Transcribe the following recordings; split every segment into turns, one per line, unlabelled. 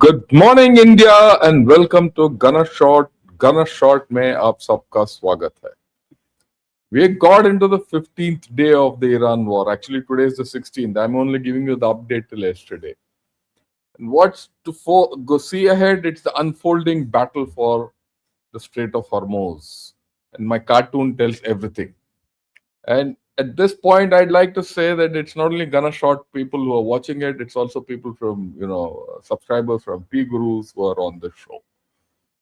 Good morning India and welcome to गना short में आप सबका स्वागत है. We got into the 15th day of the Iran war. Actually, today is the 16th. I'm only giving you the update till yesterday. And what's to go see ahead? It's the unfolding battle for the Strait of Hormuz. And my cartoon tells everything. And at this point, I'd like to say that it's not only Gonna Short people who are watching it, it's also people from, subscribers from P Gurus who are on the show.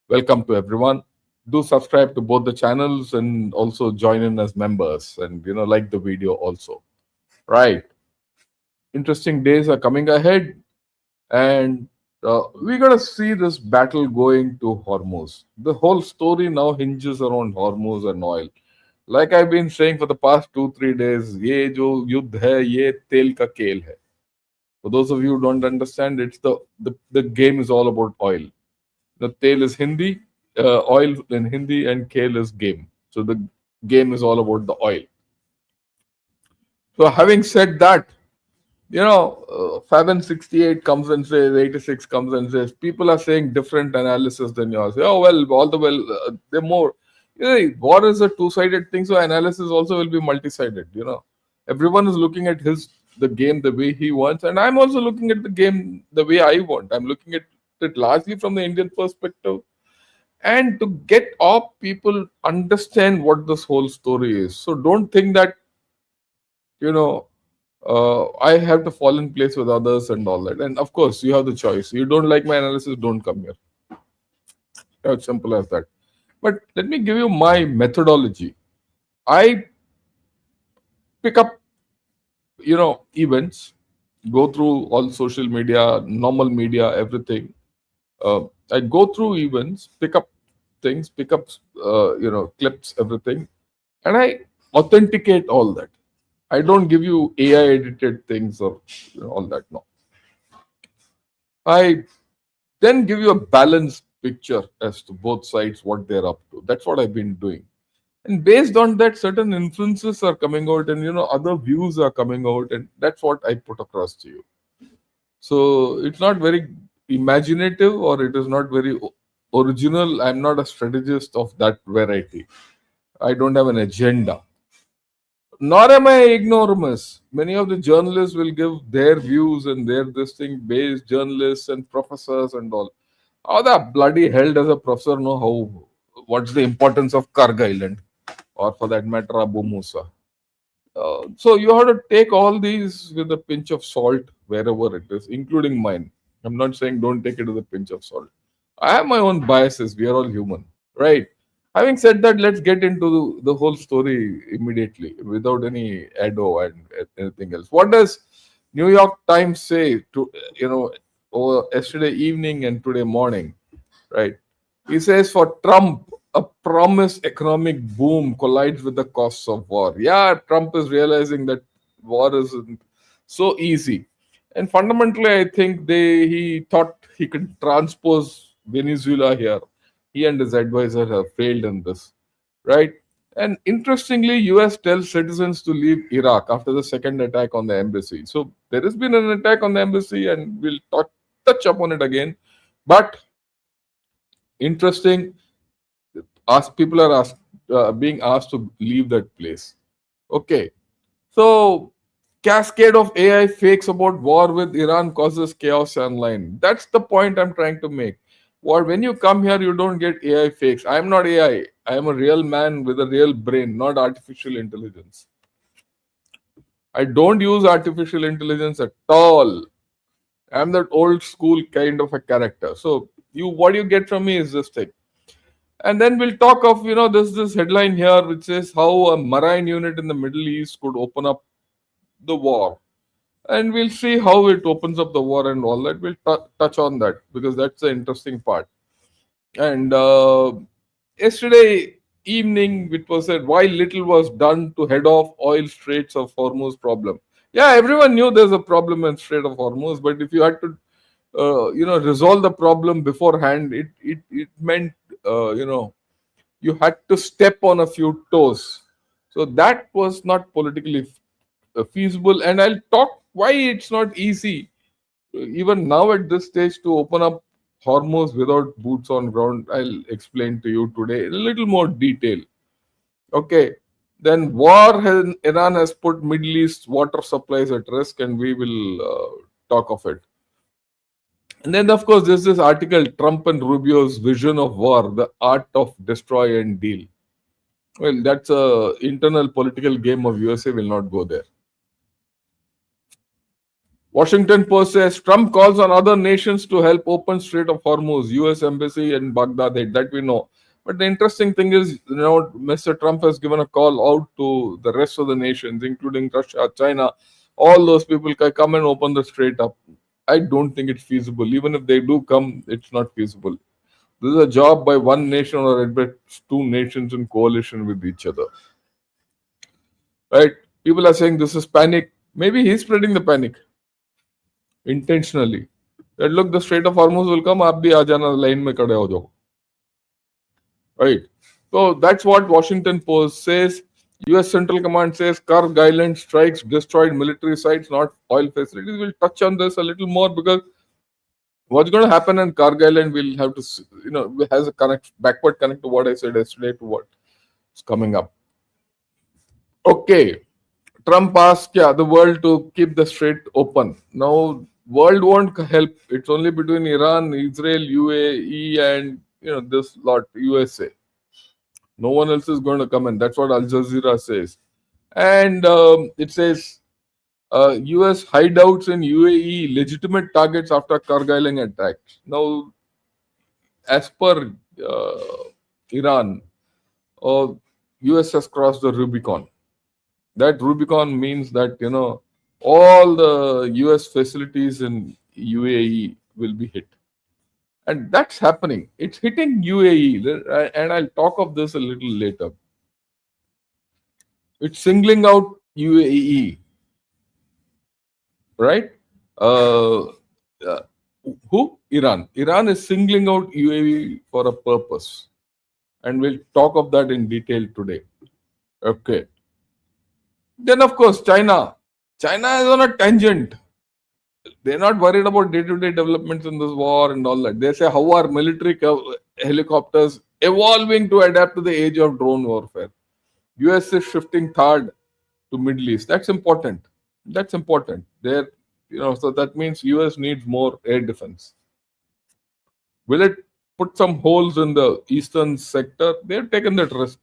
Welcome to everyone. Do subscribe to both the channels and also join in as members and, like the video also. Right. Interesting days are coming ahead and we're going to see this battle going to Hormuz. The whole story now hinges around Hormuz and oil. Like I've been saying for the past 2-3 days, ये जो युद्ध है ये तेल का खेल है. For those of you who don't understand, it's the game is all about oil. The tail is Hindi, oil in Hindi, and kale is game. So the game is all about the oil. So having said that, Faban 68 comes and says, 86 comes and says, people are saying different analysis than yours. Oh, they're more. War is a two-sided thing, so analysis also will be multi-sided. Everyone is looking at the game the way he wants, and I'm also looking at the game the way I want. I'm looking at it largely from the Indian perspective, and to get all people understand what this whole story is. So don't think that I have to fall in place with others and all that. And of course, you have the choice. You don't like my analysis, don't come here. As simple as that. But let me give you my methodology. I pick up, events, go through all social media, normal media, everything. I go through events, pick up things, pick up, clips, everything, and I authenticate all that. I don't give you AI edited things or all that. No. I then give you a balanced picture as to both sides, what they're up to. That's what I've been doing. And based on that, certain influences are coming out and, other views are coming out. And that's what I put across to you. So it's not very imaginative or it is not very original. I'm not a strategist of that variety. I don't have an agenda. Nor am I ignoramus. Many of the journalists will give their views and their this thing based journalists and professors and all. How the bloody hell does a professor know what's the importance of Kharg Island or for that matter Abu Musa? So you have to take all these with a pinch of salt wherever it is, including mine. I'm not saying don't take it with a pinch of salt. I have my own biases. We are all human, right? Having said that, let's get into the whole story immediately without any ado and anything else. What does New York Times say to over yesterday evening and today morning, right? He says for Trump, a promised economic boom collides with the costs of war. Yeah, Trump is realizing that war isn't so easy. And fundamentally, I think he thought he could transpose Venezuela here. He and his advisor have failed in this, right? And interestingly, US tells citizens to leave Iraq after the second attack on the embassy. So there has been an attack on the embassy, and we'll touch upon it again. But interesting, people are being asked to leave that place. Okay, so cascade of AI fakes about war with Iran causes chaos online. That's the point I'm trying to make. When you come here, you don't get AI fakes. I'm not AI. I am a real man with a real brain, not artificial intelligence. I don't use artificial intelligence at all. I'm that old school kind of a character. So what you get from me is this thing. And then we'll talk of, there's this headline here which says how a marine unit in the Middle East could open up the war. And we'll see how it opens up the war and all that. We'll touch on that because that's the interesting part. And yesterday evening, it was said why little was done to head off oil Straits of Hormuz problem. Yeah, everyone knew there's a problem in Strait of Hormuz, but if you had to, resolve the problem beforehand, it meant, you had to step on a few toes. So that was not politically feasible. And I'll talk why it's not easy, even now at this stage, to open up Hormuz without boots on ground. I'll explain to you today in a little more detail. Okay. Then Iran has put Middle East water supplies at risk, and we will talk of it. And then, of course, there's this article, Trump and Rubio's vision of war, the art of destroy and deal. Well, that's a internal political game of USA. Will not go there. Washington Post says Trump calls on other nations to help open Strait of Hormuz. U.S. embassy in Baghdad. That we know. But the interesting thing is, Mr. Trump has given a call out to the rest of the nations, including Russia, China. All those people can come and open the strait up. I don't think it's feasible. Even if they do come, it's not feasible. This is a job by one nation or at best two nations in coalition with each other. Right? People are saying this is panic. Maybe he's spreading the panic intentionally. That look, the Strait of Hormuz will come, आप भी आ जाना line में खड़े हो जाओ. Right. So that's what Washington Post says. US Central Command says Kharg Island strikes destroyed military sites, not oil facilities. We'll touch on this a little more because what's going to happen in Kharg Island, we'll have to, has a backward connect to what I said yesterday to what's coming up. Okay. Trump asked the world to keep the strait open. Now, world won't help. It's only between Iran, Israel, UAE, and this lot, USA. No one else is going to come in. That's what Al Jazeera says. And it says US hideouts in UAE legitimate targets after Kharg Island attack. Now, as per Iran, US has crossed the Rubicon. That Rubicon means that all the US facilities in UAE will be hit. And that's happening. It's hitting UAE. And I'll talk of this a little later. It's singling out UAE. Right? Who? Iran. Iran is singling out UAE for a purpose. And we'll talk of that in detail today. Okay. Then, of course, China. China is on a tangent. They're not worried about day-to-day developments in this war and all that. They say, how are military helicopters evolving to adapt to the age of drone warfare? US is shifting third to Middle East. That's important. That's important. So that means US needs more air defense. Will it put some holes in the eastern sector? They've taken that risk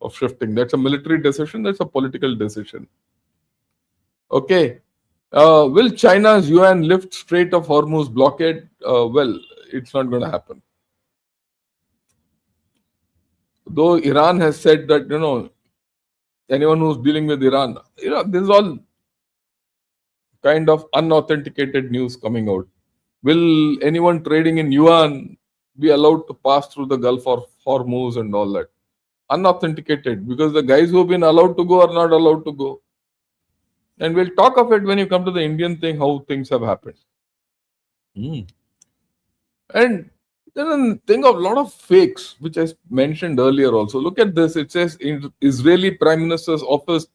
of shifting. That's a military decision. That's a political decision. Okay. Will China's yuan lift Strait of Hormuz blockade? Well, it's not going to happen. Though Iran has said that, anyone who's dealing with Iran, this is all kind of unauthenticated news coming out. Will anyone trading in yuan be allowed to pass through the Gulf of Hormuz and all that? Unauthenticated, because the guys who have been allowed to go are not allowed to go. And we'll talk of it when you come to the Indian thing, how things have happened. And then think of a lot of fakes, which I mentioned earlier also. Look at this. It says Israeli Prime Minister's office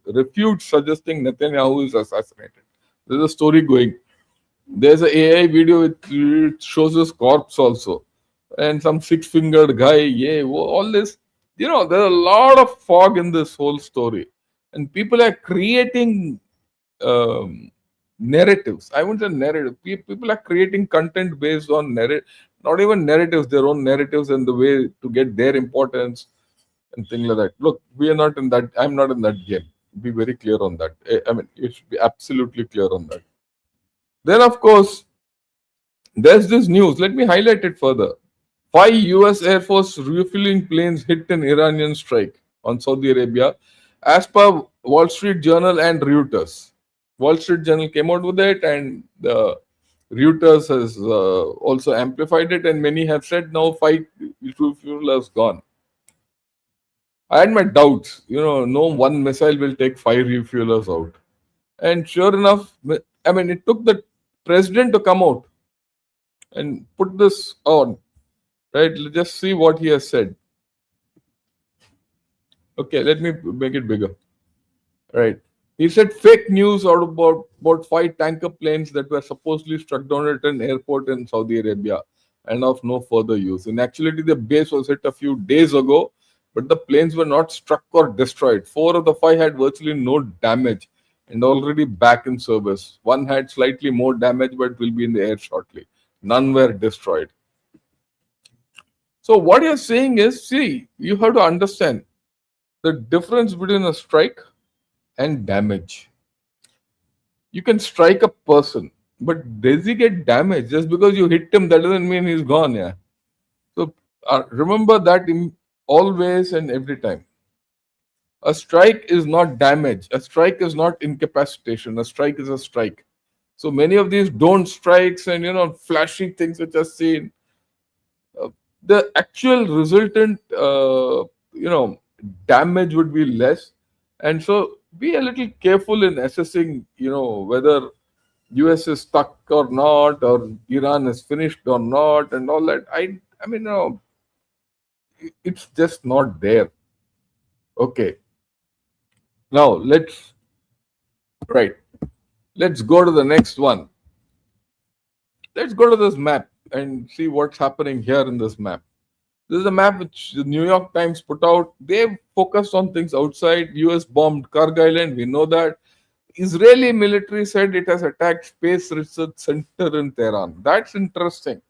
refutes suggesting Netanyahu is assassinated. There's a story going. There's an AI video which shows his corpse also. And some six-fingered guy. All this. There's a lot of fog in this whole story. And people are creating narratives. I wouldn't say narrative. People are creating content based on not even narratives, their own narratives and the way to get their importance and things like that. Look, we are not in that. I'm not in that game. Be very clear on that. I mean, you should be absolutely clear on that. Then, of course, there's this news. Let me highlight it further. 5 US Air Force refueling planes hit an Iranian strike on Saudi Arabia, as per Wall Street Journal and Reuters. Wall Street Journal came out with it, and the Reuters has also amplified it, and many have said now 5 refuelers gone. I had my doubts. No one missile will take 5 refuelers out. And sure enough, it took the president to come out and put this on. Right? Let's just see what he has said. Okay, let me make it bigger. Right. He said fake news out about five tanker planes that were supposedly struck down at an airport in Saudi Arabia and of no further use. In actuality, the base was hit a few days ago, but the planes were not struck or destroyed. Four of the five had virtually no damage and already back in service. One had slightly more damage but will be in the air shortly. None were destroyed. So, what you're saying is, see, you have to understand the difference between a strike and damage. You can strike a person, but does he get damaged? Just because you hit him, that doesn't mean he's gone. Yeah. So remember that always and every time. A strike is not damage. A strike is not incapacitation. A strike is a strike. So many of these don't strikes and flashy things which are seen. The actual resultant damage would be less, and so be a little careful in assessing whether US is stuck or not, or Iran is finished or not, and all that. I mean, it's just not there. Okay. Now right. Let's go to the next one. Let's go to this map and see what's happening here in this map. This is a map which the New York Times put out. They focused on things outside. US bombed Kharg Island. We know that. Israeli military said it has attacked Space Research Center in Tehran. That's interesting.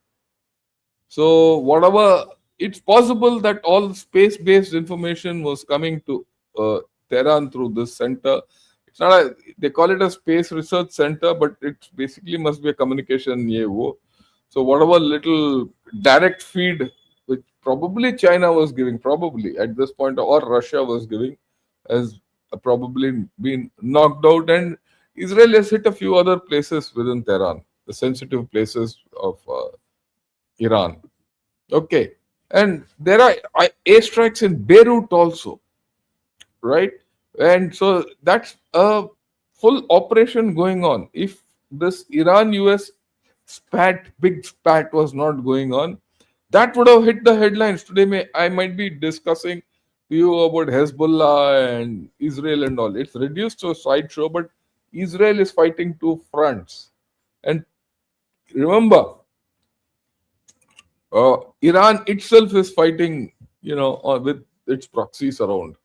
So, whatever, it's possible that all space-based information was coming to Tehran through this center. It's not they call it a space research center, but it basically must be a communication EAO. So, whatever little direct feed which probably China was giving, probably at this point, or Russia was giving, has probably been knocked out, and Israel has hit a few other places within Tehran, the sensitive places of Iran. Okay, and there are airstrikes in Beirut also, right? And so that's a full operation going on. If this Iran-US big spat was not going on, that would have hit the headlines. Today, I might be discussing to you about Hezbollah and Israel and all. It's reduced to a sideshow, but Israel is fighting two fronts. And remember, Iran itself is fighting, with its proxies around.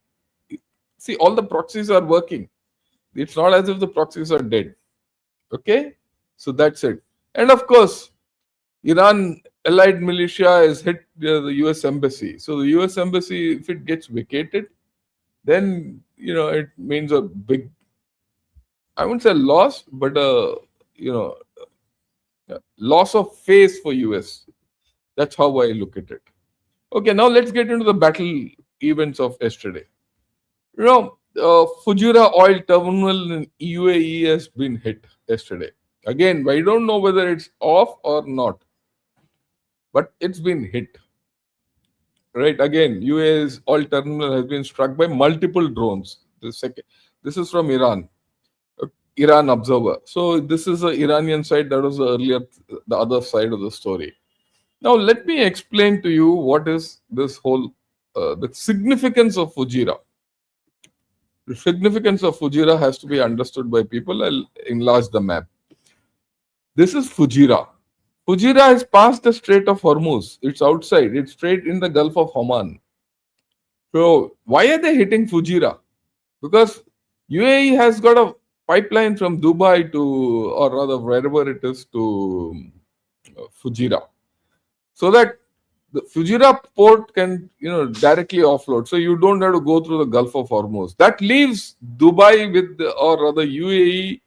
See, all the proxies are working. It's not as if the proxies are dead. Okay? So that's it. And of course, Iran allied militia has hit the US embassy. So the US embassy, if it gets vacated, then it means a big, I wouldn't say loss, but a loss of face for US. That's how I look at it. Okay, now let's get into the battle events of yesterday. Fujairah oil terminal in UAE has been hit yesterday. Again, I don't know whether it's off or not, but it's been hit. Right, again, UAE's oil terminal has been struck by multiple drones. This is from Iran. Iran Observer. So this is the Iranian side. That was the other side of the story. Now let me explain to you what is this whole the significance of Fujairah. The significance of Fujairah has to be understood by people. I'll enlarge the map. This is Fujairah. Fujairah has passed the Strait of Hormuz. It's outside. It's straight in the Gulf of Oman. So why are they hitting Fujairah? Because UAE has got a pipeline from Dubai to, or rather wherever it is, to Fujairah, so that the Fujairah port can directly offload. So you don't have to go through the Gulf of Hormuz. That leaves Dubai or rather UAE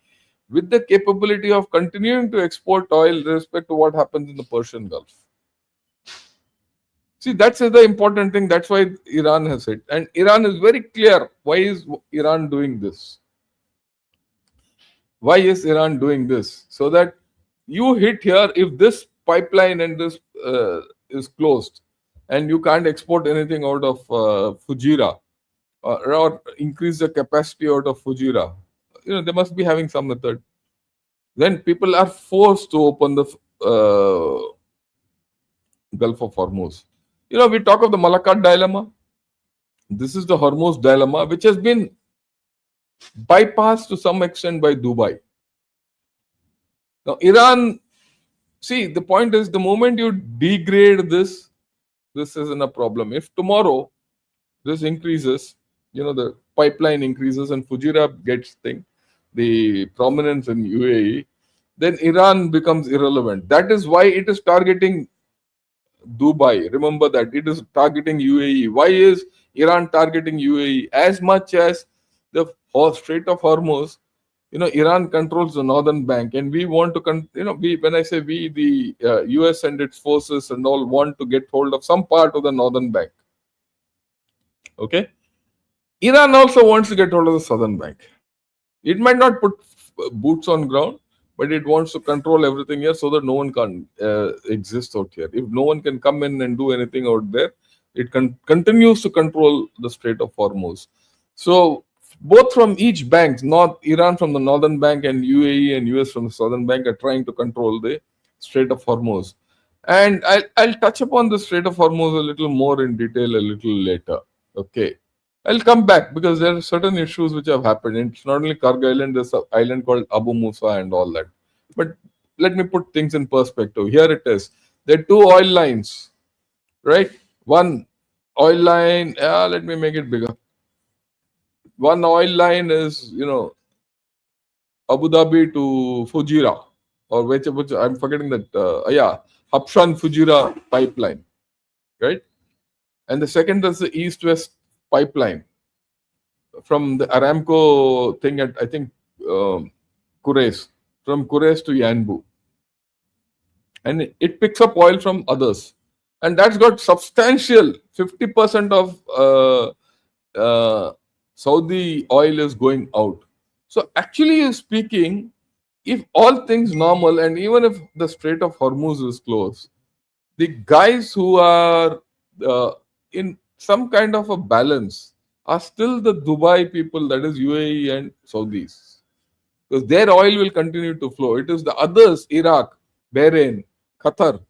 with the capability of continuing to export oil with respect to what happens in the Persian Gulf. See, that's the important thing. That's why Iran has hit. And Iran is very clear. Why is Iran doing this? Why is Iran doing this? So that you hit here, if this pipeline and this is closed and you can't export anything out of Fujairah or increase the capacity out of Fujairah, they must be having some method. Then people are forced to open the Gulf of Hormuz. We talk of the Malacca dilemma. This is the Hormuz dilemma, which has been bypassed to some extent by Dubai. Now, Iran, see, the point is the moment you degrade this, this isn't a problem. If tomorrow this increases, the pipeline increases and Fujairah gets the prominence in UAE, then Iran becomes irrelevant. That is why it is targeting Dubai. Remember that it is targeting UAE. Why is Iran targeting UAE? As much as the Strait of Hormuz, Iran controls the northern bank, and we want to, we, when I say we, the US and its forces and all want to get hold of some part of the northern bank. Okay, Iran also wants to get hold of the southern bank. It might not put boots on ground, but it wants to control everything here so that no one can exist out here. If no one can come in and do anything out there, it continues to control the Strait of Hormuz. So both from each bank, North Iran from the northern bank and UAE and US from the southern bank are trying to control the Strait of Hormuz. And I'll touch upon the Strait of Hormuz a little more in detail a little later. Okay. I'll come back because there are certain issues which have happened. It's not only Kharg Island, there's an island called Abu Musa and all that. But let me put things in perspective. Here it is. There are two oil lines, right? One oil line, let me make it bigger. One oil line is, Abu Dhabi to Fujairah, or which I'm forgetting that, Habshan Fujairah pipeline, right? And the second is the east-west pipeline from the Aramco thing at, I think, Kurais, from Kurais to Yanbu. And it picks up oil from others. And that's got substantial 50% of Saudi oil is going out. So actually speaking, if all things normal and even if the Strait of Hormuz is closed, the guys who are in some kind of a balance are still the Dubai people, that is UAE and Saudis. Because their oil will continue to flow. It is the others, Iraq, Bahrain, Qatar,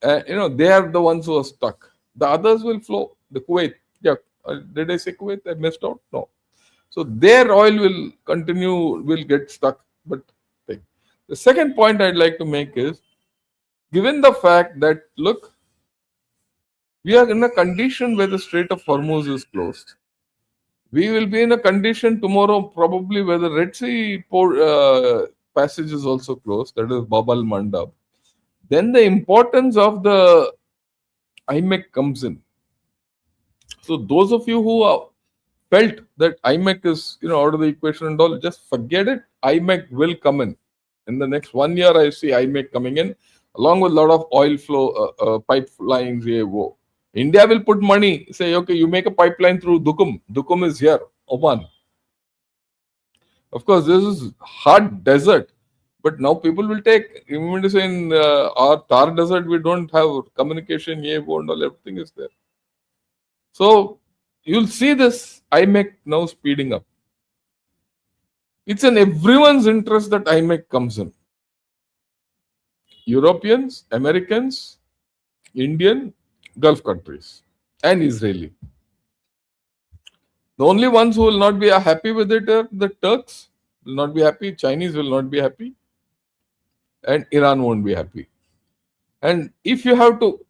they are the ones who are stuck. The others will flow. The Kuwait, yeah, did I say Kuwait? I missed out? No. So their oil will continue, will get stuck. But the second point I'd like to make is, given the fact that, look, we are in a condition where the Strait of Hormuz is closed. We will be in a condition tomorrow probably where the Red Sea passage is also closed, that is Bab al Mandab. Then the importance of the iMac comes in. So those of you who felt that iMac is out of the equation and all, just forget it. iMac will come in. In the next 1 year, I see iMac coming in, along with a lot of oil flow pipelines. India will put money, say, okay, you make a pipeline through Dukum. Dukum is here, Oman. Of course, this is hard desert, but now people will take, even to say in our Thar desert, we don't have communication, and all, everything is there. So you'll see this iMac now speeding up. It's in everyone's interest that iMac comes in. Europeans, Americans, Indian, Gulf countries, and Israeli. The only ones who will not be happy with it are the Turks will not be happy, Chinese will not be happy, and Iran won't be happy. And if you have to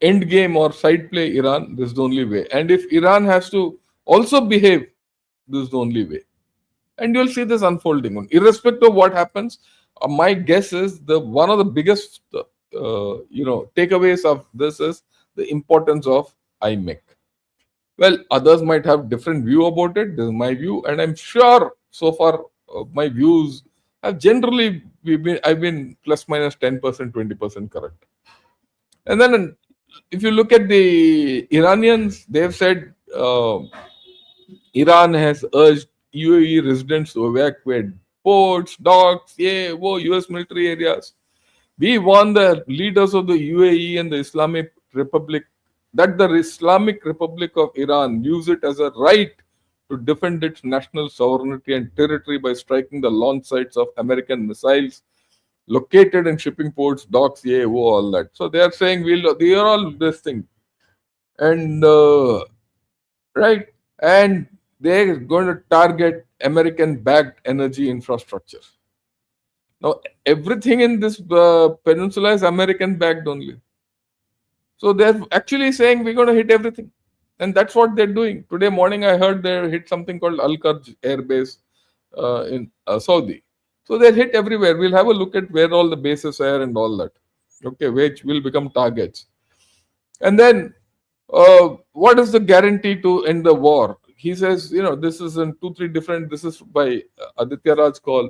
end game or side play Iran, this is the only way. And if Iran has to also behave, this is the only way. And you'll see this unfolding on. Irrespective of what happens, my guess is one of the biggest takeaways of this is the importance of iMac. Well, others might have different view about it. This is my view, and I'm sure so far my views have generally I've been plus minus 10%, 20% correct. And then if you look at the Iranians, they've said Iran has urged UAE residents to evacuate ports, docks, US military areas. We warn the leaders of the UAE and the Islamic Republic that the Islamic Republic of Iran use it as a right to defend its national sovereignty and territory by striking the launch sites of American missiles located in shipping ports, docks, all that. So they are saying they are all this thing. And right. And they're going to target American backed energy infrastructure. Now, everything in this peninsula is American backed only. So they're actually saying we're going to hit everything. And that's what they're doing. Today morning, I heard they hit something called Al Kharj Air Base in Saudi. So they're hit everywhere. We'll have a look at where all the bases are and all that. Okay, which will become targets. And then, what is the guarantee to end the war? He says, this is in two, three different. This is by Aditya Raj Kaul.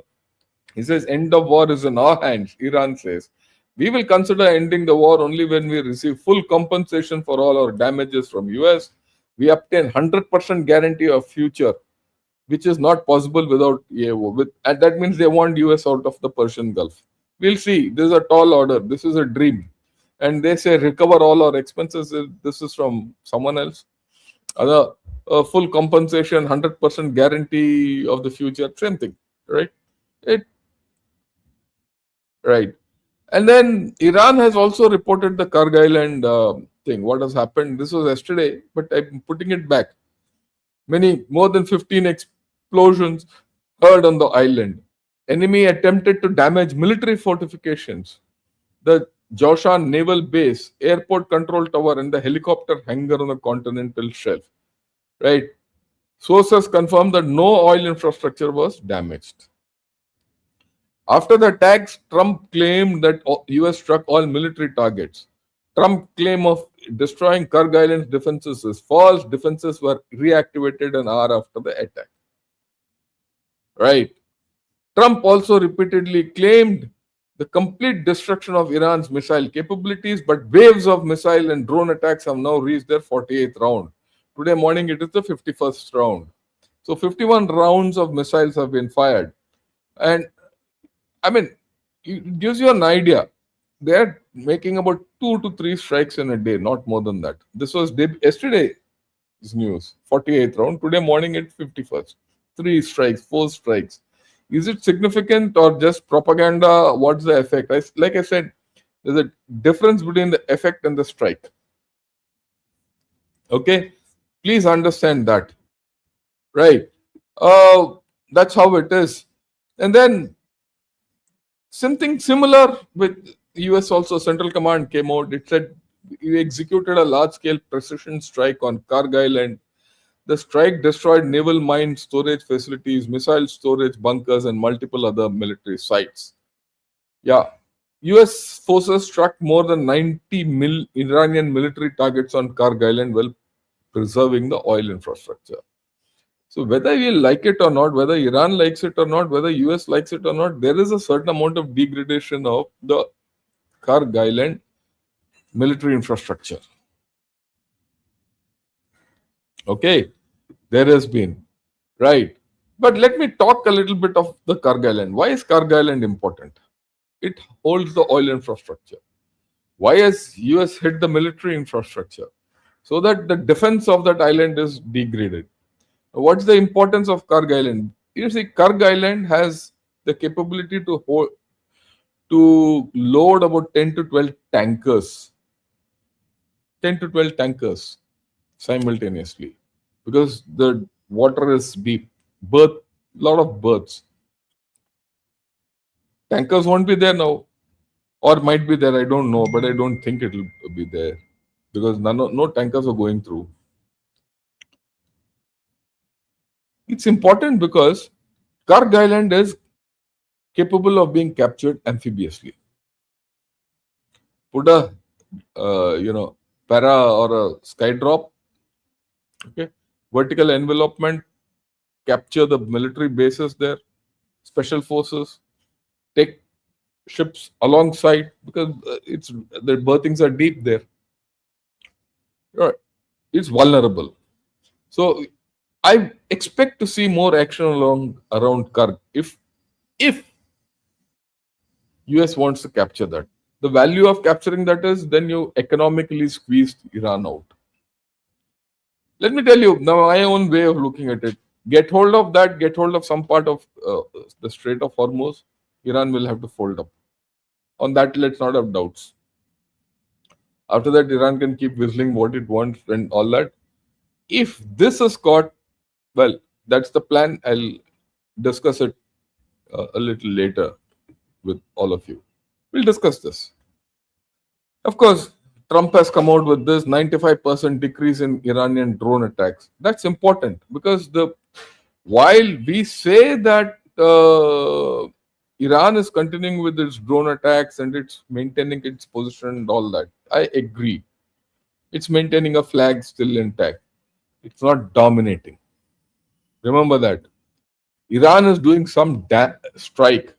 He says, end of war is in our hands. Iran says, we will consider ending the war only when we receive full compensation for all our damages from US. We obtain 100% guarantee of future, which is not possible without EAO. And that means they want US out of the Persian Gulf. We'll see. This is a tall order. This is a dream. And they say recover all our expenses. This is from someone else. Other full compensation, 100% guarantee of the future. Same thing, right? Right. And then Iran has also reported the Kharg Island thing. What has happened? This was yesterday, but I'm putting it back. More than 15 explosions heard on the island. Enemy attempted to damage military fortifications, the Joshan naval base, airport control tower, and the helicopter hangar on the continental shelf. Right. Sources confirmed that no oil infrastructure was damaged. After the attacks, Trump claimed that US struck all military targets. Trump's claim of destroying Kharg Island's defenses is false. Defenses were reactivated an hour after the attack. Right. Trump also repeatedly claimed the complete destruction of Iran's missile capabilities, but waves of missile and drone attacks have now reached their 48th round. Today morning, it is the 51st round. So 51 rounds of missiles have been fired. And I mean, it gives you an idea. They're making about 2 to 3 strikes in a day, not more than that. This was yesterday's news, 48th round. Today morning, it's 51st. 3 strikes, 4 strikes. Is it significant or just propaganda? What's the effect? Like I said, there's a difference between the effect and the strike. Okay? Please understand that. Right. That's how it is. And then something similar with US also, Central Command came out. It said we executed a large-scale precision strike on Kharg Island. The strike destroyed naval mine storage facilities, missile storage bunkers, and multiple other military sites. Yeah. US forces struck more than 90 Iranian military targets on Kharg Island while preserving the oil infrastructure. So whether we like it or not, whether Iran likes it or not, whether US likes it or not, there is a certain amount of degradation of the Kharg Island military infrastructure. Okay, there has been. Right. But let me talk a little bit of the Kharg Island. Why is Kharg Island important? It holds the oil infrastructure. Why has US hit the military infrastructure? So that the defense of that island is degraded. What's the importance of Kharg Island? You see, Kharg Island has the capability to load about 10 to 12 tankers. 10 to 12 tankers simultaneously. Because the water is deep. Lot of berths. Tankers won't be there now. Or might be there, I don't know. But I don't think it will be there. Because no tankers are going through. It's important because Kharg Island is capable of being captured amphibiously. Put a, para or a sky drop, okay, vertical envelopment, capture the military bases there, special forces, take ships alongside because the berthings are deep there. Right. It's vulnerable. So I expect to see more action around Kharg if US wants to capture that. The value of capturing that is then you economically squeezed Iran out. Let me tell you now my own way of looking at it. Get hold of that, get hold of some part of the Strait of Hormuz, Iran will have to fold up. On that, let's not have doubts. After that, Iran can keep whistling what it wants and all that. If this is caught, well, That's the plan. I'll discuss it a little later with all of you. We'll discuss this. Of course, Trump has come out with this 95% decrease in Iranian drone attacks. That's important because the while we say that Iran is continuing with its drone attacks and it's maintaining its position and all that, I agree. It's maintaining a flag still intact. It's not dominating. Remember that. Iran is doing some strike.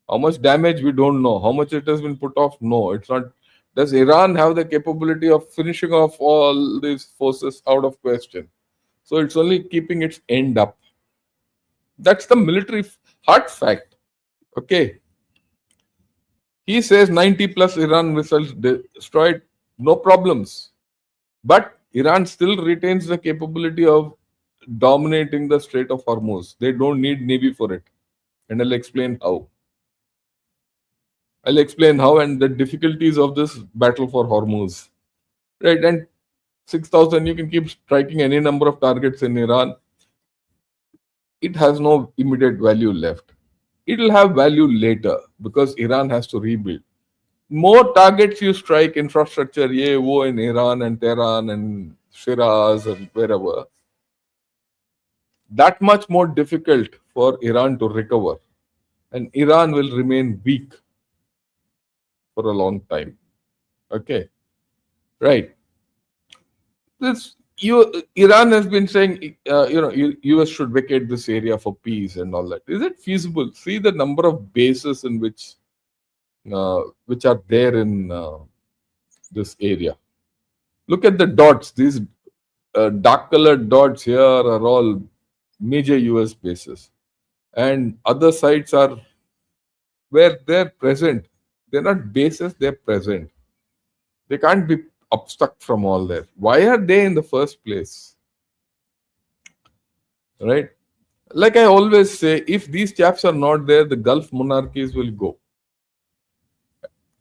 How much damage we don't know. How much it has been put off? No, it's not. Does Iran have the capability of finishing off all these forces out of question? So it's only keeping its end up. That's the military hard fact. Okay. He says 90 plus Iran missiles destroyed, no problems. But Iran still retains the capability of dominating the Strait of Hormuz. They don't need navy for it. And I'll explain how. I'll explain how and the difficulties of this battle for Hormuz. Right, and 6,000, you can keep striking any number of targets in Iran. It has no immediate value left. It will have value later because Iran has to rebuild. More targets you strike, infrastructure, ye, wo in Iran and Tehran and Shiraz and wherever, that much more difficult for Iran to recover. And Iran will remain weak for a long time. Okay, right. This Iran has been saying, US should vacate this area for peace and all that. Is it feasible? See the number of bases in which are there in this area. Look at the dots. These dark colored dots here are all major US bases, and other sites are where they're present. They're not bases, they're present. They can't be obstruct from all there. Why are they in the first place? Right? Like I always say, if these chaps are not there, the Gulf monarchies will go.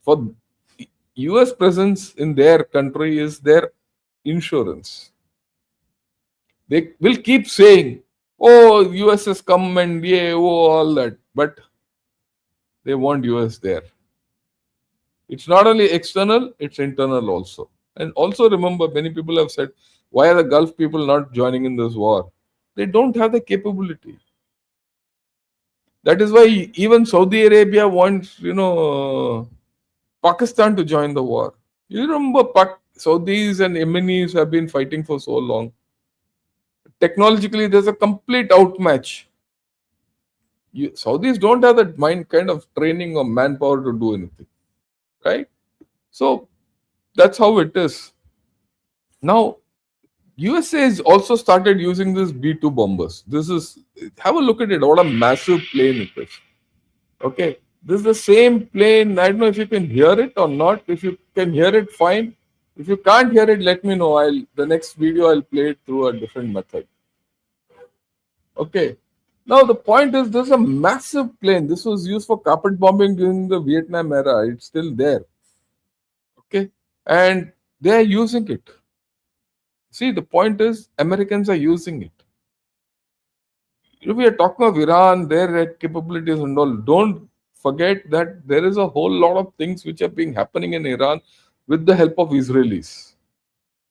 For US presence in their country is their insurance. They will keep saying, oh, US has come and yeah, oh, all that. But they want US there. It's not only external, it's internal also. And also remember, many people have said, why are the Gulf people not joining in this war? They don't have the capability. That is why even Saudi Arabia wants, Pakistan to join the war. You remember Saudis and Yemenis have been fighting for so long. Technologically, there's a complete outmatch. Saudis don't have that kind of training or manpower to do anything. Right? So that's how it is. Now, USA has also started using this B-2 bombers. Have a look at it. What a massive plane it is. Okay. This is the same plane. I don't know if you can hear it or not. If you can hear it, fine. If you can't hear it, let me know. The next video I'll play it through a different method. Okay. Now the point is, this is a massive plane. This was used for carpet bombing during the Vietnam era. It's still there. Okay. And they are using it. See, the point is, Americans are using it. If we are talking of Iran, their capabilities and all, don't forget that there is a whole lot of things which are being happening in Iran with the help of Israelis.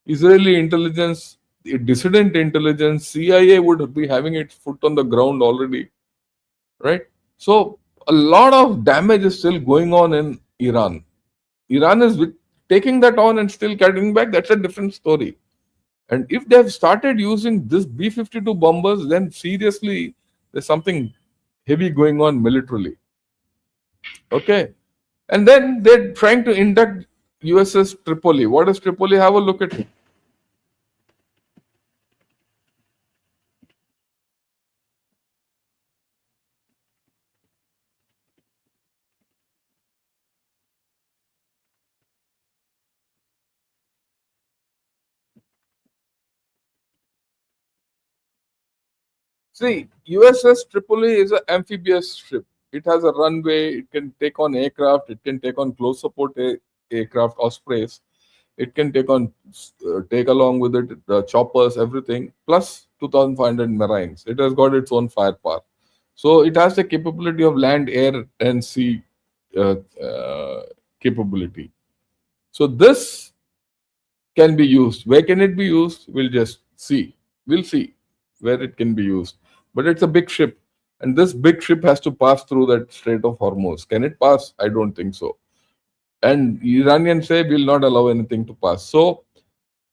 Israeli intelligence, dissident intelligence, CIA would be having its foot on the ground already, right? So a lot of damage is still going on in Iran. Iran is taking that on and still cutting back. That's a different story. And if they have started using this B-52 bombers, then seriously, there's something heavy going on militarily. Okay. And then they're trying to induct USS Tripoli. What is Tripoli? Have a look at it. See, USS Tripoli is an amphibious ship. It has a runway. It can take on aircraft. It can take on close support aircraft, Ospreys. It can take along with it the choppers, everything. Plus 2,500 marines. It has got its own firepower. So it has the capability of land, air, and sea uh, uh, capability. So this can be used. Where can it be used? We'll just see. We'll see where it can be used. But it's a big ship, and this big ship has to pass through that Strait of Hormuz. Can it pass? I don't think so. And Iranians say will not allow anything to pass. So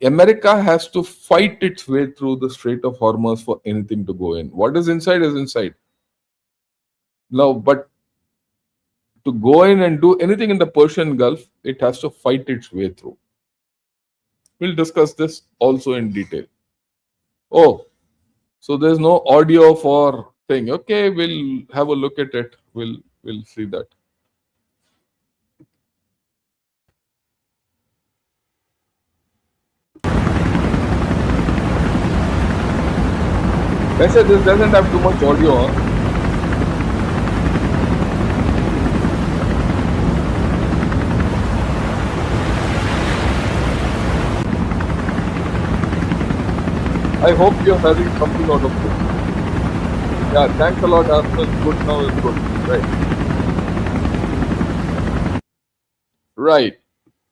America has to fight its way through the Strait of Hormuz for anything to go in. What is inside is inside. Now, but to go in and do anything in the Persian Gulf, it has to fight its way through. We'll discuss this also in detail. Oh, so there's no audio for thing. Okay, we'll have a look at it. We'll see that. I said this doesn't have too much audio. Huh? I hope you're having something out of this. Yeah, thanks a lot, Arthur. Good now is good. Right. Right.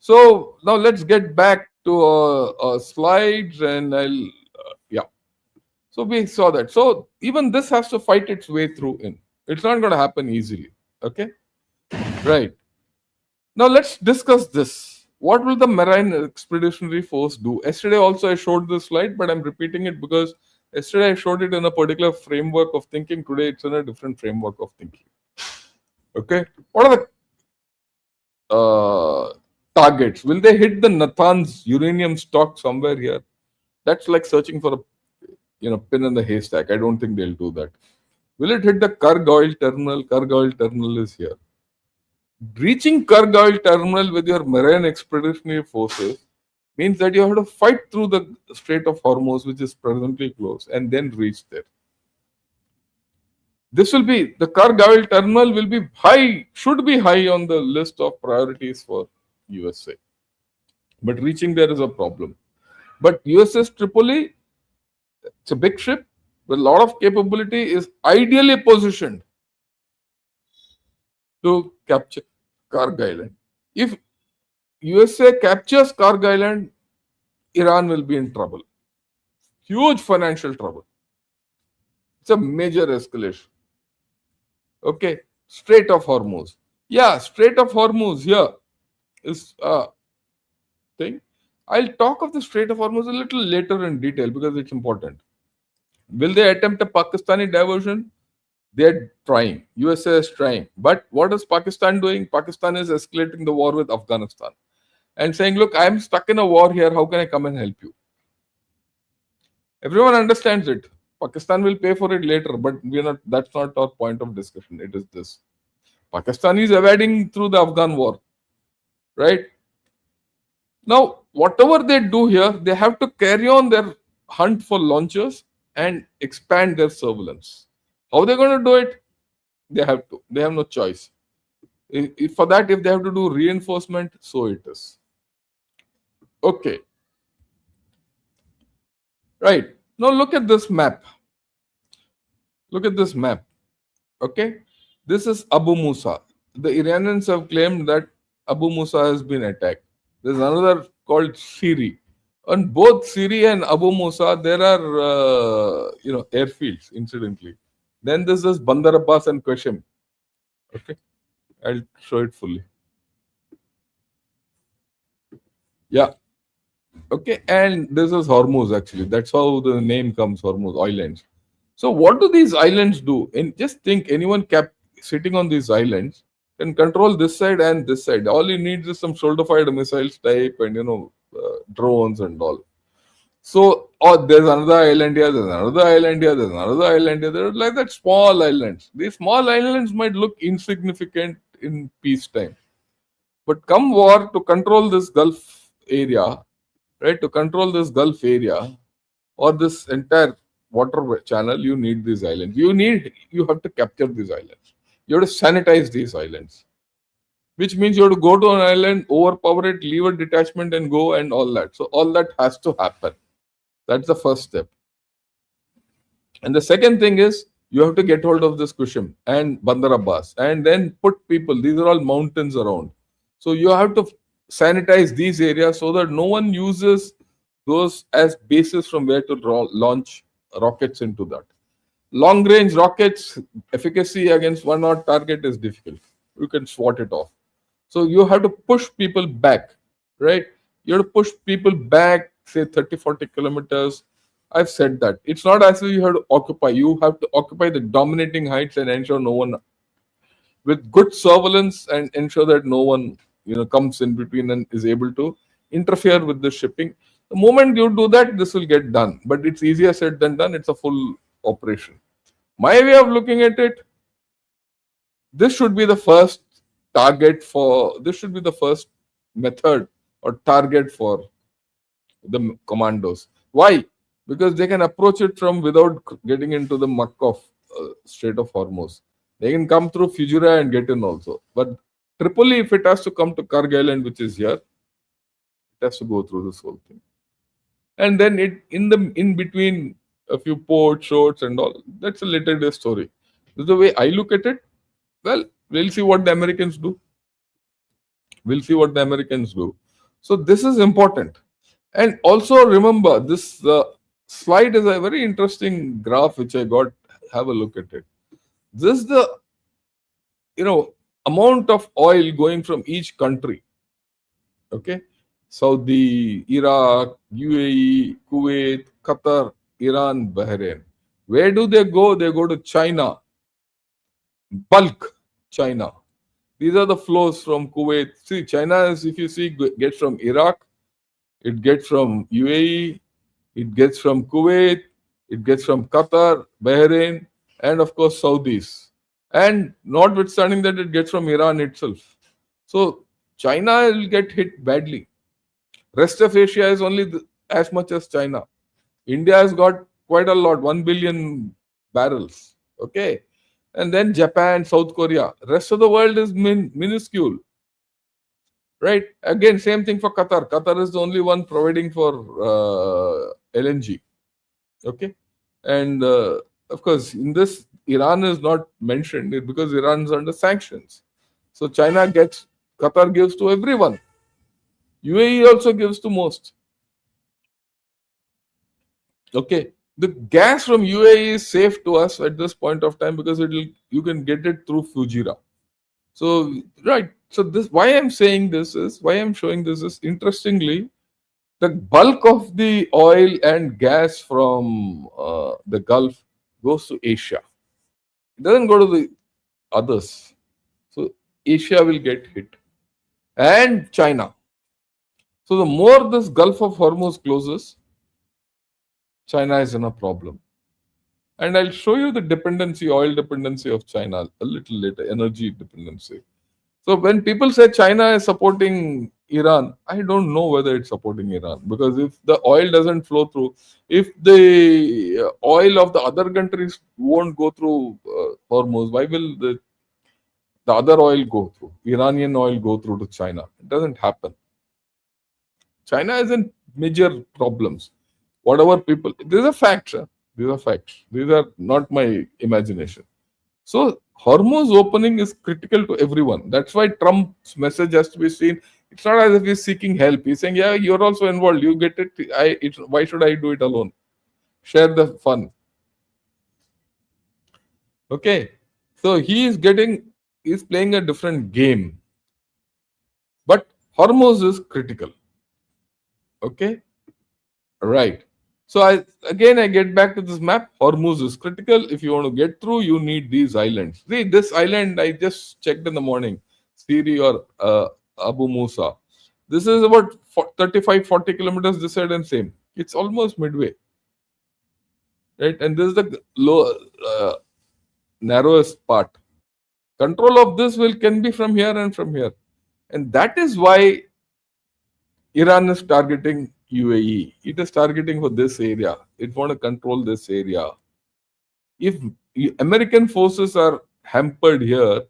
So now let's get back to our slides and yeah. So we saw that. So even this has to fight its way through in. It's not going to happen easily. Okay. Right. Now let's discuss this. What will the Marine Expeditionary Force do? Yesterday also I showed this slide, but I'm repeating it because yesterday I showed it in a particular framework of thinking. Today it's in a different framework of thinking. Okay. What are the targets? Will they hit the Natanz uranium stock somewhere here? That's like searching for a pin in the haystack. I don't think they'll do that. Will it hit the Kharg oil terminal? Kharg oil terminal is here. Reaching Kharg oil terminal with your marine expeditionary forces means that you have to fight through the Strait of Hormuz, which is presently closed, and then reach there. This will be the Kharg oil terminal will be high, should be high on the list of priorities for USA. But reaching there is a problem. But USS Tripoli, it's a big ship with a lot of capability, is ideally positioned to capture Kharg Island. If USA captures Kharg Island, Iran will be in trouble. Huge financial trouble. It's a major escalation. Okay, Strait of Hormuz. Yeah, Strait of Hormuz here is a thing. I'll talk of the Strait of Hormuz a little later in detail because it's important. Will they attempt a Pakistani diversion? They're trying. USA is trying. But what is Pakistan doing? Pakistan is escalating the war with Afghanistan and saying, look, I'm stuck in a war here. How can I come and help you? Everyone understands it. Pakistan will pay for it later, but that's not our point of discussion. It is this. Pakistan is evading through the Afghan war. Right? Now, whatever they do here, they have to carry on their hunt for launchers and expand their surveillance. How are they going to do it? They have to. They have no choice. For that, if they have to do reinforcement, so it is. Okay. Right. Now look at this map. Look at this map. Okay. This is Abu Musa. The Iranians have claimed that Abu Musa has been attacked. There's another called Siri. On both Siri and Abu Musa, there are airfields. Incidentally, then this is Bandar Abbas and Qasem. Okay, I'll show it fully. Yeah. Okay, and this is Hormuz actually. That's how the name comes, Hormuz Islands. So what do these islands do? And just think, anyone kept sitting on these islands can control this side and this side. All you need is some shoulder-fired missiles type and drones and all. So, there's another island here, there's another island here, there's another island here. They're like that small islands. These small islands might look insignificant in peacetime, but come war, to control this Gulf area, right? To control this Gulf area or this entire water channel, you need these islands. You have to capture these islands. You have to sanitize these islands, which means you have to go to an island, overpower it, leave a detachment and go and all that. So all that has to happen. That's the first step. And the second thing is you have to get hold of this Kushim and Bandar Abbas and then put people. These are all mountains around. So you have to sanitize these areas so that no one uses those as bases from where to launch rockets into that. Long range rockets, efficacy against one odd target is difficult. You can swat it off. So you have to push people back, right? You have to push people back, say 30, 40 kilometers. I've said that. It's not as if you have to occupy. You have to occupy the dominating heights and ensure no one, with good surveillance and ensure that no one, comes in between and is able to interfere with the shipping. The moment you do that, this will get done. But it's easier said than done. It's a full operation. My way of looking at it, this should be the first this should be the first method or target for the commandos. Why? Because they can approach it from without getting into the muck of Strait of Hormuz. They can come through Fujairah and get in also. But Tripoli, if it has to come to Kharg Island, which is here, it has to go through this whole thing. And then in between a few ports, shorts, and all. That's a later day story. This is the way I look at it. Well, we'll see what the Americans do. We'll see what the Americans do. So this is important. And also remember, this slide is a very interesting graph which I got. Have a look at it. This is the amount of oil going from each country. Okay, Saudi, Iraq, UAE, Kuwait, Qatar, Iran, Bahrain. Where do they go? They go to China. Bulk China. These are the flows from Kuwait. See, China is, if you see, gets from Iraq, it gets from UAE, it gets from Kuwait, it gets from Qatar, Bahrain, and of course Saudis. And notwithstanding that, it gets from Iran itself. So China will get hit badly. Rest of Asia is only as much as China. India has got quite a lot, 1 billion barrels. Okay. And then Japan, South Korea. Rest of the world is minuscule. Right? Again, same thing for Qatar. Qatar is the only one providing for LNG. Okay. And of course, in this, Iran is not mentioned because Iran is under sanctions. So China Qatar gives to everyone. UAE also gives to most. Okay. The gas from UAE is safe to us at this point of time because you can get it through Fujairah. So, right. So why I'm showing this is interestingly, the bulk of the oil and gas from the Gulf goes to Asia. It doesn't go to the others. So Asia will get hit. And China. So the more this Gulf of Hormuz closes, China is in a problem. And I'll show you the oil dependency of China a little later, energy dependency. So when people say China is supporting Iran, I don't know whether it's supporting Iran, because if the oil doesn't flow through, if the oil of the other countries won't go through Hormuz, why will the other oil go through? Iranian oil go through to China? It doesn't happen. China is in major problems. Whatever people, these are facts. These are facts. These are not my imagination. So Hormuz opening is critical to everyone. That's why Trump's message has to be seen. It's not as if he's seeking help. He's saying, yeah, you're also involved. You get it. Why should I do it alone? Share the fun. Okay. So he's playing a different game. But Hormuz is critical. Okay. Right. So I get back to this map. Hormuz is critical. If you want to get through, you need these islands. See, this island I just checked in the morning, Siri or Abu Musa. This is about 35-40 kilometers this side and same. It's almost midway. Right? And this is the narrowest part. Control of this can be from here and from here. And that is why Iran is targeting UAE. It is targeting for this area. It want to control this area. If American forces are hampered here,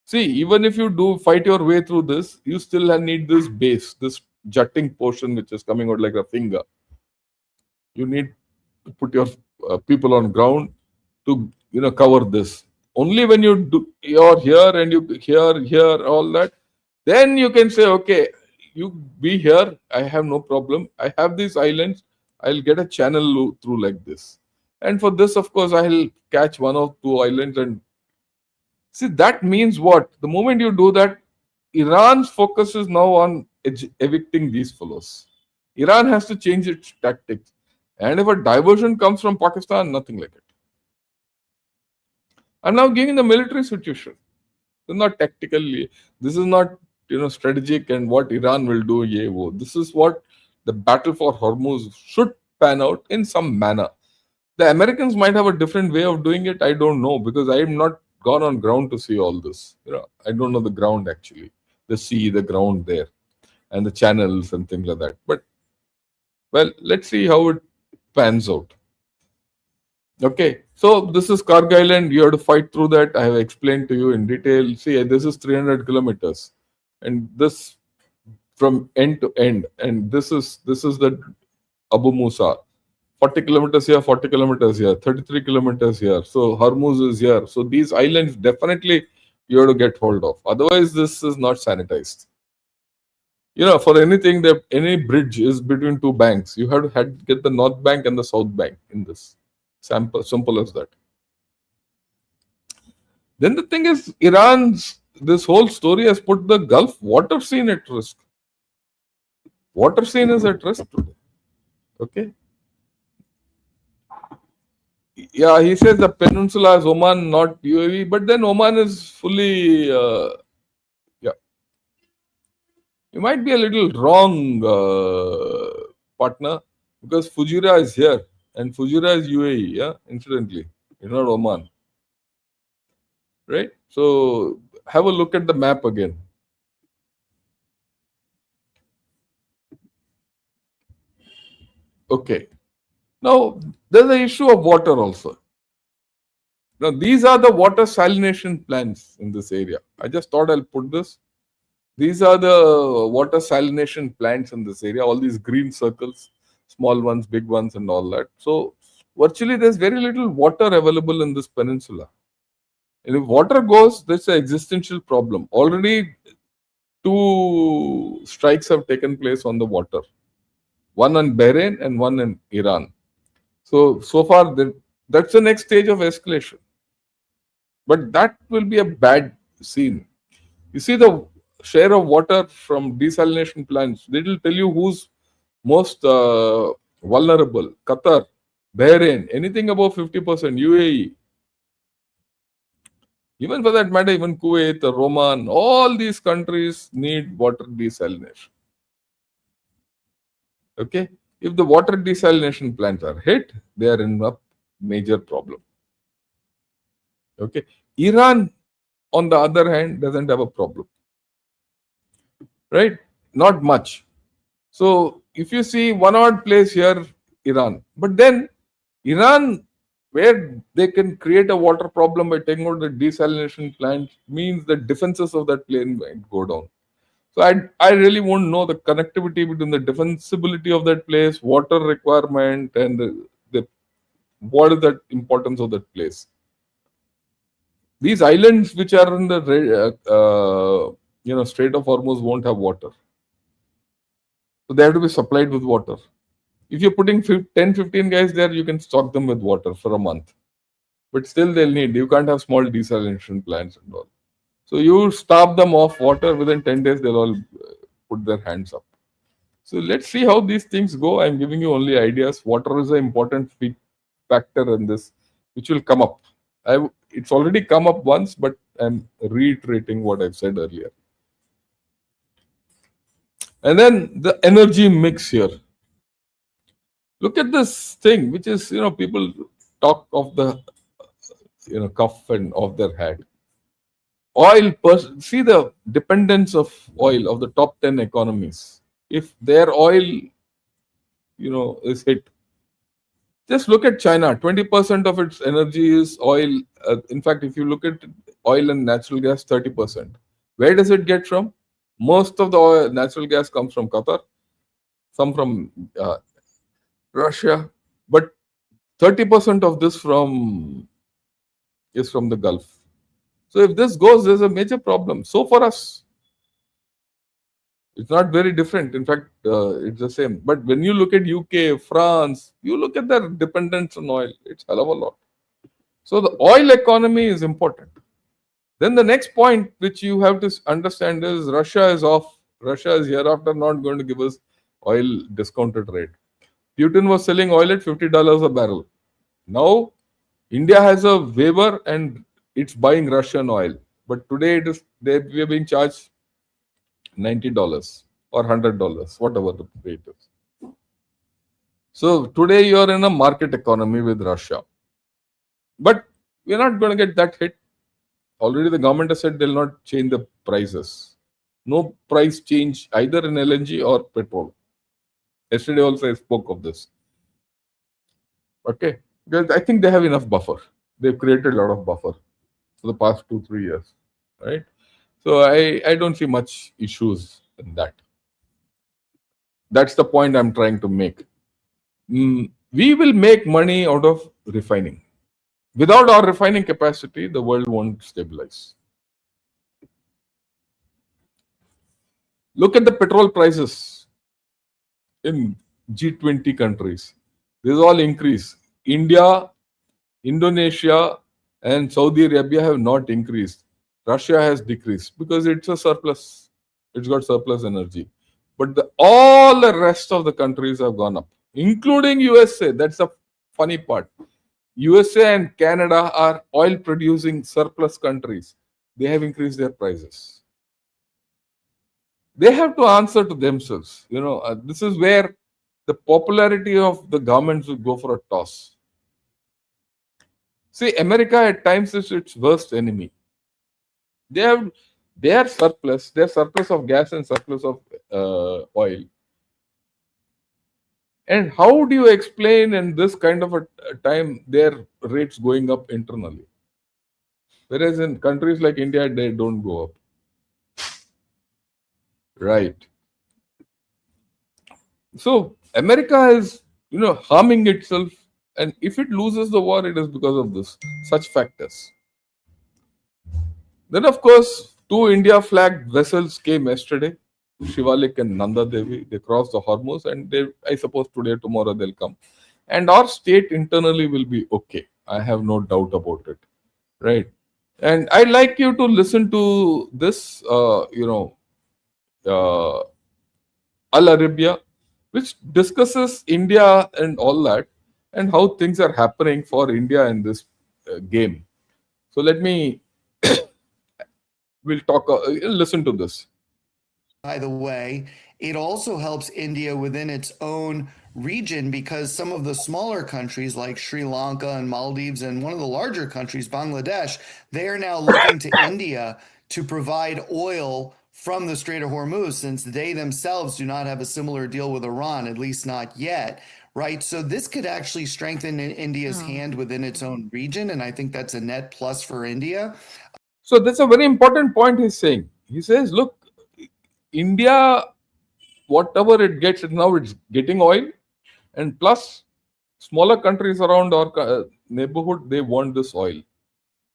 see, even if you fight your way through this, you still need this base, this jutting portion which is coming out like a finger. You need to put your people on ground to cover this. Only when you're here and you here all that, then you can say, okay, you be here. I have no problem. I have these islands. I'll get a channel through like this. And for this, of course, I'll catch one or two islands and see. That means what? The moment you do that, Iran's focus is now on evicting these fellows. Iran has to change its tactics. And if a diversion comes from Pakistan, nothing like it. I'm now giving the military situation. This is not tactically. This is not strategic and what Iran will do. Ye wo. This is what the battle for Hormuz should pan out in some manner. The Americans might have a different way of doing it. I don't know because I am not gone on ground to see all this. I don't know the ground actually, the sea, the ground there, and the channels and things like that. But well, let's see how it pans out. Okay, so this is Kharg Island. You have to fight through that. I have explained to you in detail. See, this is 300 kilometers, and this from end to end, and this is the Abu Musa. 40 kilometers here, 40 kilometers here, 33 kilometers here. So Hormuz is here. So these islands definitely you have to get hold of. Otherwise, this is not sanitized. For anything, that any bridge is between two banks. You have to get the north bank and the south bank in this. Simple as that. Then the thing is, this whole story has put the Gulf water scene at risk. Water scene is at risk today. Okay. Yeah, he says the peninsula is Oman, not UAE, but then Oman is fully. Yeah, you might be a little wrong, partner, because Fujairah is here and Fujairah is UAE. Yeah, incidentally, it's not Oman, right? So have a look at the map again. Okay. Now, there's the issue of water also. Now, these are the water salination plants in this area. I just thought I'll put this. These are the water salination plants in this area, all these green circles, small ones, big ones, and all that. So, virtually, there's very little water available in this peninsula. And if water goes, there's an existential problem. Already, two strikes have taken place on the water, one in Bahrain and one in Iran. So far, that's the next stage of escalation. But that will be a bad scene. You see the share of water from desalination plants. They will tell you who's most vulnerable. Qatar, Bahrain, anything above 50%, UAE. Even for that matter, even Kuwait, Oman, all these countries need water desalination. Okay? If the water desalination plants are hit, they are in a major problem. Okay. Iran, on the other hand, doesn't have a problem. Right? Not much. So if you see one odd place here, Iran. But then Iran, where they can create a water problem by taking out the desalination plant, means the defenses of that plane might go down. So I really won't know the connectivity between the defensibility of that place, water requirement, and the what is the importance of that place. These islands which are in the Strait of Hormuz won't have water, so they have to be supplied with water. If you're putting 10, 15 guys there, you can stock them with water for a month, but still they'll need. You can't have small desalination plants and all. So you starve them off water, within 10 days, they'll all put their hands up. So let's see how these things go. I'm giving you only ideas. Water is an important factor in this, which will come up. It's already come up once, but I'm reiterating what I've said earlier. And then the energy mix here. Look at this thing, which is, people talk of the, cuff and of their hat. Oil, see the dependence of oil of the top 10 economies. If their oil, is hit, just look at China. 20% of its energy is oil. In fact, if you look at oil and natural gas, 30%. Where does it get from? Most of the natural gas comes from Qatar, some from Russia, but 30% of this from is from the Gulf. So if this goes, there's a major problem. So for us, it's not very different. In fact, it's the same. But when you look at UK, France, you look at their dependence on oil. It's hell of a lot. So the oil economy is important. Then the next point which you have to understand is Russia is off. Russia is hereafter not going to give us oil discounted rate. Putin was selling oil at $50 a barrel. Now India has a waiver and it's buying Russian oil. But today we are being charged $90 or $100, whatever the rate is. So today you are in a market economy with Russia. But we're not going to get that hit. Already the government has said they'll not change the prices. No price change either in LNG or petrol. Yesterday also I spoke of this. Okay. Because I think they have enough buffer. They've created a lot of buffer for the past 2-3 years. Right? So I don't see much issues in that. That's the point I'm trying to make. We will make money out of refining. Without our refining capacity, the world won't stabilize. Look at the petrol prices in G20 countries. This all increase. India, Indonesia, and Saudi Arabia have not increased. Russia has decreased because it's a surplus. It's got surplus energy. But all the rest of the countries have gone up, including USA. That's the funny part. USA and Canada are oil producing surplus countries. They have increased their prices. They have to answer to themselves. This is where the popularity of the governments will go for a toss. See, America at times is its worst enemy. They have their surplus of gas and surplus of oil. And how do you explain in this kind of a time their rates going up internally? Whereas in countries like India, they don't go up. Right. So America is, harming itself. And if it loses the war, it is because of such factors. Then, of course, 2 India flagged vessels came yesterday, Shivalik and Nanda Devi. They crossed the Hormuz, and I suppose today, tomorrow they'll come. And our state internally will be okay. I have no doubt about it. Right. And I'd like you to listen to this, Al Arabia, which discusses India and all that, and how things are happening for India in this game. So we'll talk, listen to this.
By the way, it also helps India within its own region because some of the smaller countries like Sri Lanka and Maldives and one of the larger countries, Bangladesh, they are now looking to India to provide oil from the Strait of Hormuz since they themselves do not have a similar deal with Iran, at least not yet. Right. So this could actually strengthen India's hand within its own region. And I think that's a net plus for India.
So that's a very important point he's saying. He says, look, India, whatever it gets, now it's getting oil. And plus, smaller countries around our neighborhood, they want this oil.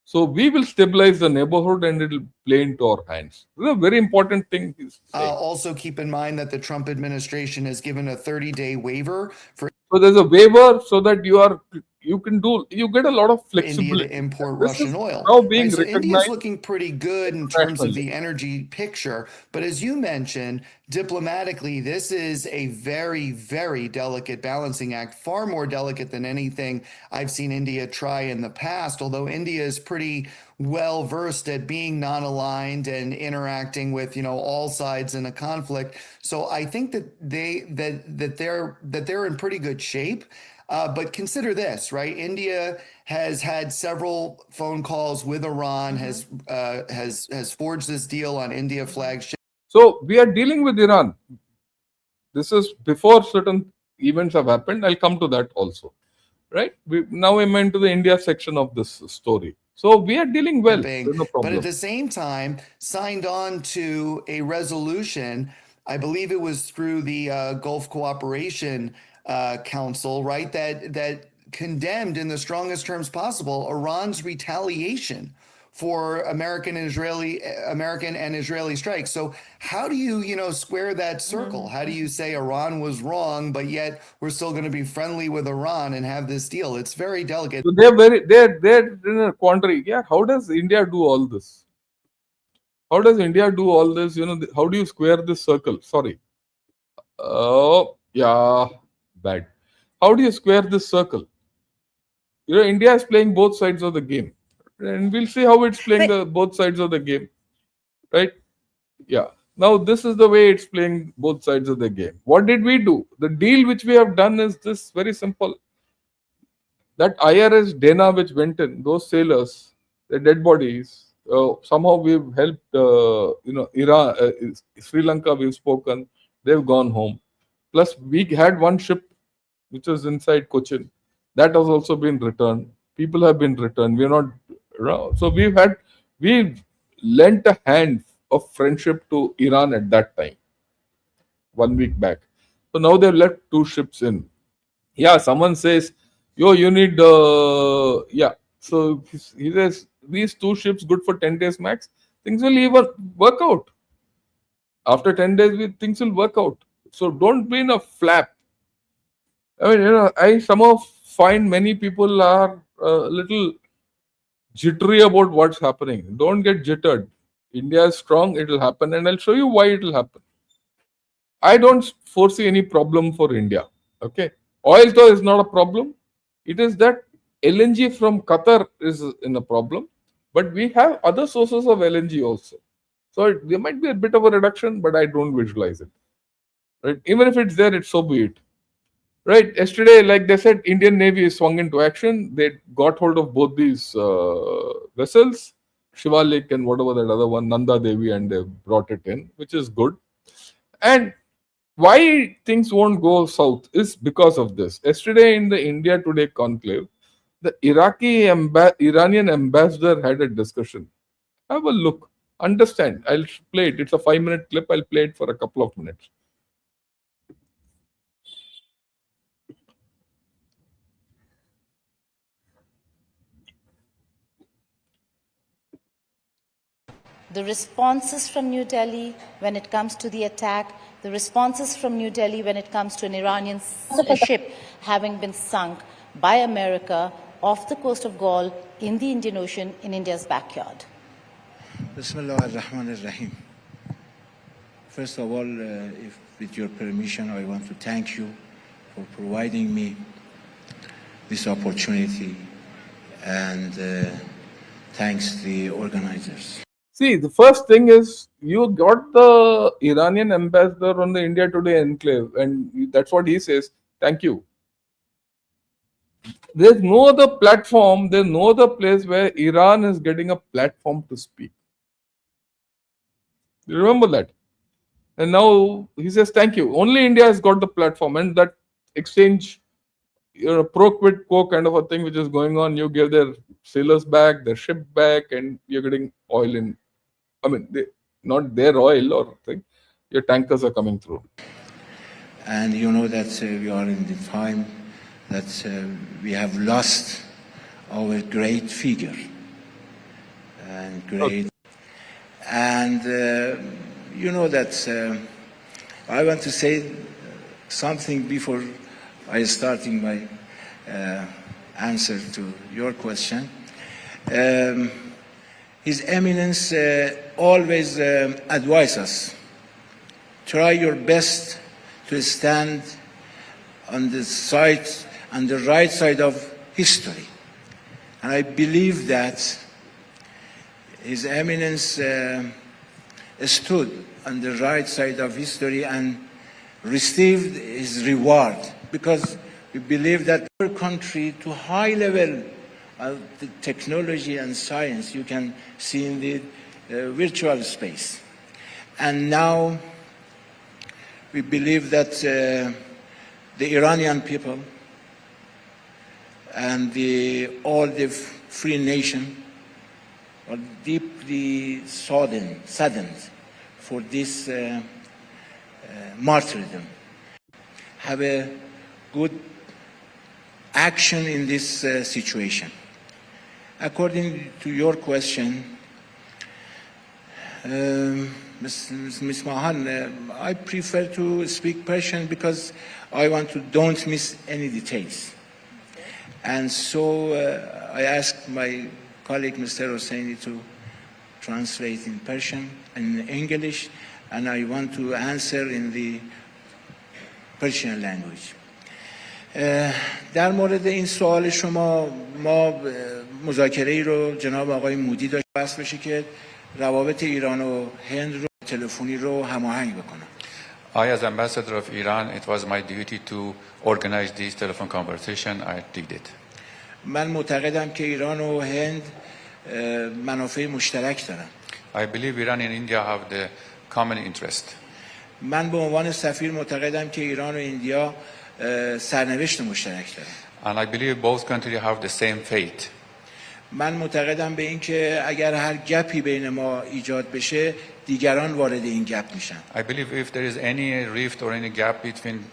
So we will stabilize the neighborhood and it will play into our hands. This is a very important thing he's saying.
Also keep in mind that the Trump administration has given a 30-day waiver for.
So there's a waiver so that you get a lot of flexibility.
India to import Russian oil.
Now being
So
recognized.
India's looking pretty good in terms of the energy picture. But as you mentioned, diplomatically, this is a very, very delicate balancing act, far more delicate than anything I've seen India try in the past, although India is pretty well versed at being non-aligned and interacting with all sides in a conflict. So I think that they're in pretty good shape. But consider this, right? India has had several phone calls with Iran, has forged this deal on India flagship.
So we are dealing with Iran. This is before certain events have happened. I'll come to that also, right? Now I'm into the India section of this story. So we are dealing well. No problem.
But at the same time, signed on to a resolution. I believe it was through the Gulf Cooperation Council, right? That condemned in the strongest terms possible Iran's retaliation for American and Israeli strikes. So how do you, square that circle? How do you say Iran was wrong, but yet we're still going to be friendly with Iran and have this deal? It's very delicate.
So they're in a quandary. Yeah, how does India do all this? How does India do all this? How do you square this circle? Sorry. Oh, yeah, bad. How do you square this circle? India is playing both sides of the game, and we'll see how it's playing
But
the both sides of the game, right? Yeah. Now this is the way it's playing both sides of the game. What did we do? The deal which we have done is this very simple. That IRS Dana which went in, those sailors, the dead bodies. Somehow we've helped. Iran, Sri Lanka. We've spoken. They've gone home. Plus, we had one ship which was inside Cochin. That has also been returned. People have been returned. We're not. So we've lent a hand of friendship to Iran at that time, 1 week back. So now they've left two ships in. Yeah, someone says, yo, you need, yeah. So he says, these two ships good for 10 days max. Things will even work out. After 10 days, things will work out. So don't be in a flap. I mean, I somehow find many people are a little jittery about what's happening. Don't get jittered. India is strong, it will happen, and I'll show you why it will happen. I don't foresee any problem for India. Okay. Oil though is not a problem. It is that LNG from Qatar is in a problem, but we have other sources of LNG also. So there might be a bit of a reduction, but I don't visualize it. Right? Even if it's there, it's so be it. Right? Yesterday, like they said, Indian Navy swung into action. They got hold of both these vessels, Shivalik and whatever that other one, Nanda Devi, and they brought it in, which is good. And why things won't go south is because of this. Yesterday in the India Today conclave, the Iranian ambassador had a discussion. Have a look. Understand. I'll play it. It's a 5-minute clip. I'll play it for a couple of minutes.
the responses from New Delhi when it comes to the attack, the responses from New Delhi when it comes to an Iranian ship having been sunk by America off the coast of Gaul in the Indian Ocean in India's backyard.
Bismillah ar-Rahman ar-Rahim. First of all, if with your permission, I want to thank you for providing me this opportunity, and thanks the organizers.
See, the first thing is you got the Iranian ambassador on the India Today enclave, and that's what he says. Thank you. There's no other platform, there's no other place where Iran is getting a platform to speak. You remember that? And now he says, thank you. Only India has got the platform, and that exchange, pro quid quo kind of a thing which is going on. You give their sailors back, their ship back, and you're getting oil in. I mean, not their oil or thing. Your tankers are coming through.
And you know that we are in the time that we have lost our great figure and great. Okay. And you know that I want to say something before I starting my answer to your question. His Eminence always advises us, try your best to stand on the right side of history. And I believe that His Eminence stood on the right side of history and received his reward, because we believe that our country to high level of the technology and science you can see in the virtual space. And now we believe that the Iranian people and all the free nation are deeply saddened for this martyrdom. Have a good action in this situation. According to your question, Ms. Mahan, I prefer to speak Persian because I don't miss any details. And so I asked my colleague, Mr. Hosseini, to translate in Persian and English, and I want to answer in the Persian language. در مورد این سوال شما ما مذاکره ای رو جناب آقای مودی داشت بحث بشه که روابط ایران و هند رو تلفنی رو هماهنگ بکنم.
I, as ambassador of Iran, it was my duty to organize this telephone conversation. I did it.
من معتقدم که ایران و هند منافع مشترک دارن.
I believe Iran and India have the common interest.
من به عنوان سفیر معتقدم که ایران و ایندیا سرنوشت مشترک دارن.
And I believe both countries have the same fate.
من معتقدم به این که اگر هر گپی بین ما ایجاد بشه دیگران وارد این گپ میشن.
I believe if there is any rift or any gap between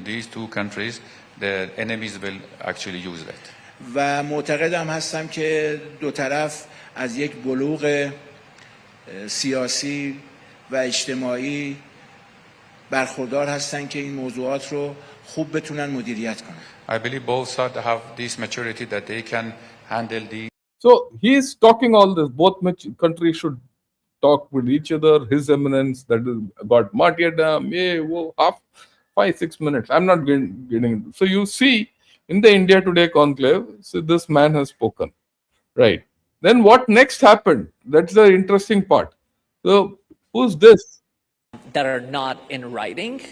these two countries, the enemies will actually use that.
و معتقدم هستم که دو طرف از یک بلوغ سیاسی و اجتماعی برخوردار هستن که این موضوعات رو خوب بتونن مدیریت کنن.
I believe both sides have this maturity that they can handle the.
So he is talking all this. Both countries should talk with each other. His Eminence that got martyrdom. Half 5-6 minutes. I'm not getting. So you see in the India Today conclave, so this man has spoken, right? Then what next happened? That's the interesting part. So who's this?
That are not in writing,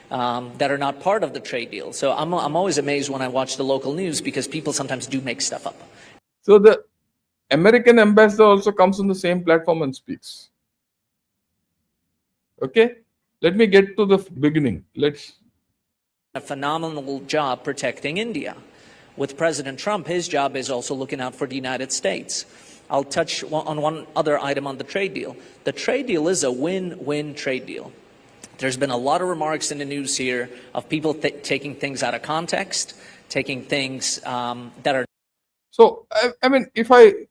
that are not part of the trade deal. So I'm always amazed when I watch the local news because people sometimes do make stuff up.
So the American ambassador also comes on the same platform and speaks. Okay, let me get to the beginning. Let's.
A phenomenal job protecting India. With President Trump, his job is also looking out for the United States. I'll touch on one other item on the trade deal. The trade deal is a win-win trade deal. There's been a lot of remarks in the news here of people taking things out of context, taking things that are.
So I mean, if I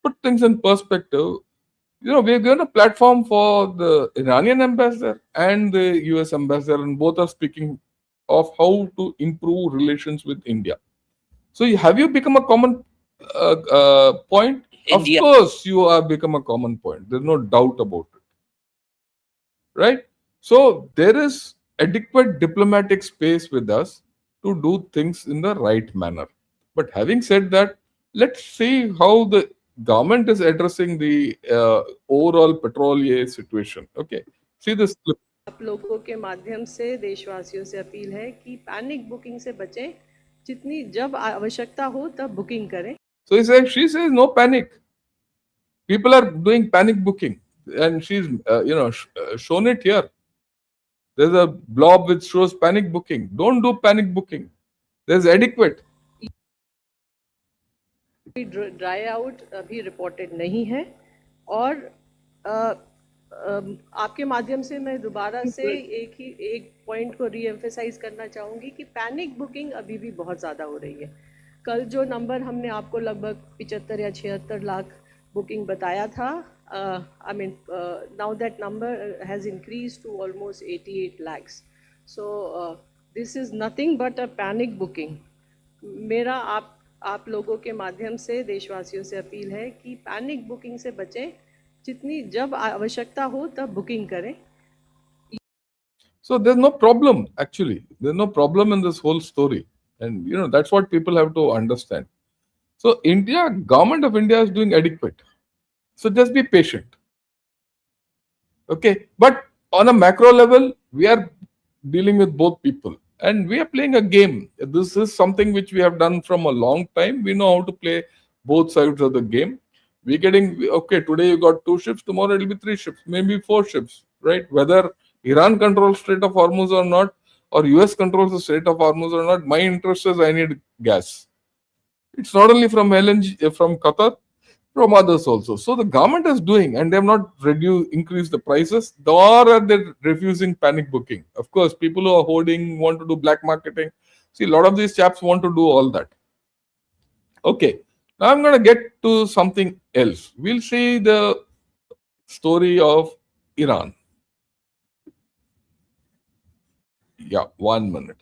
put things in perspective, we're given a platform for the Iranian ambassador and the US ambassador, and both are speaking of how to improve relations with India. So have you become a common point?
India.
Of course, you have become a common point. There's no doubt about it. Right? So there is adequate diplomatic space with us to do things in the right manner. But having said that, let's see how the government is addressing the overall petroleum situation. Okay, see this clip.
आप लोगों के माध्यम से देशवासियों से appeal है कि panic booking से बचें, जितनी जब आवश्यकता हो तब बुकिंग करें.
So she says no panic. People are doing panic booking, and she's shown it here. There's a blob which shows panic booking. Don't do panic booking. There's adequate.
Dry out अभी reported नहीं है और आपके माध्यम से मैं दोबारा से एक पॉइंट को रीएम्फेसाइज करना चाहूँगी कि पैनिक बुकिंग अभी भी बहुत ज़्यादा हो रही है. कल जो नंबर हमने आपको लगभग 75 या 76 लाख बुकिंग बताया था, I mean now that number has increased to almost 88 lakhs. So this is nothing but a panic booking. मेरा आप लोगों के माध्यम से देशवासियों से अपील है कि पैनिक बुकिंग से बचें, जितनी जब आवश्यकता हो तब बुकिंग करें.
So there's no problem actually. There's no problem in this whole story, and that's what people have to understand. So government of India is doing adequate. So just be patient. Okay, but on a macro level, we are dealing with both people. And we are playing a game. This is something which we have done from a long time. We know how to play both sides of the game. We're getting, okay, today you got 2 ships, tomorrow it will be 3 ships, maybe 4 ships, right? Whether Iran controls Strait of Hormuz or not, or US controls the Strait of Hormuz or not, my interest is I need gas. It's not only from LNG, from Qatar, from others also. So the government is doing, and they have not increased the prices, nor are they refusing panic booking. Of course, people who are hoarding, want to do black marketing, See, a lot of these chaps want to do all that. Okay, now I'm going to get to something else. We'll see the story of Iran. Yeah, 1 minute.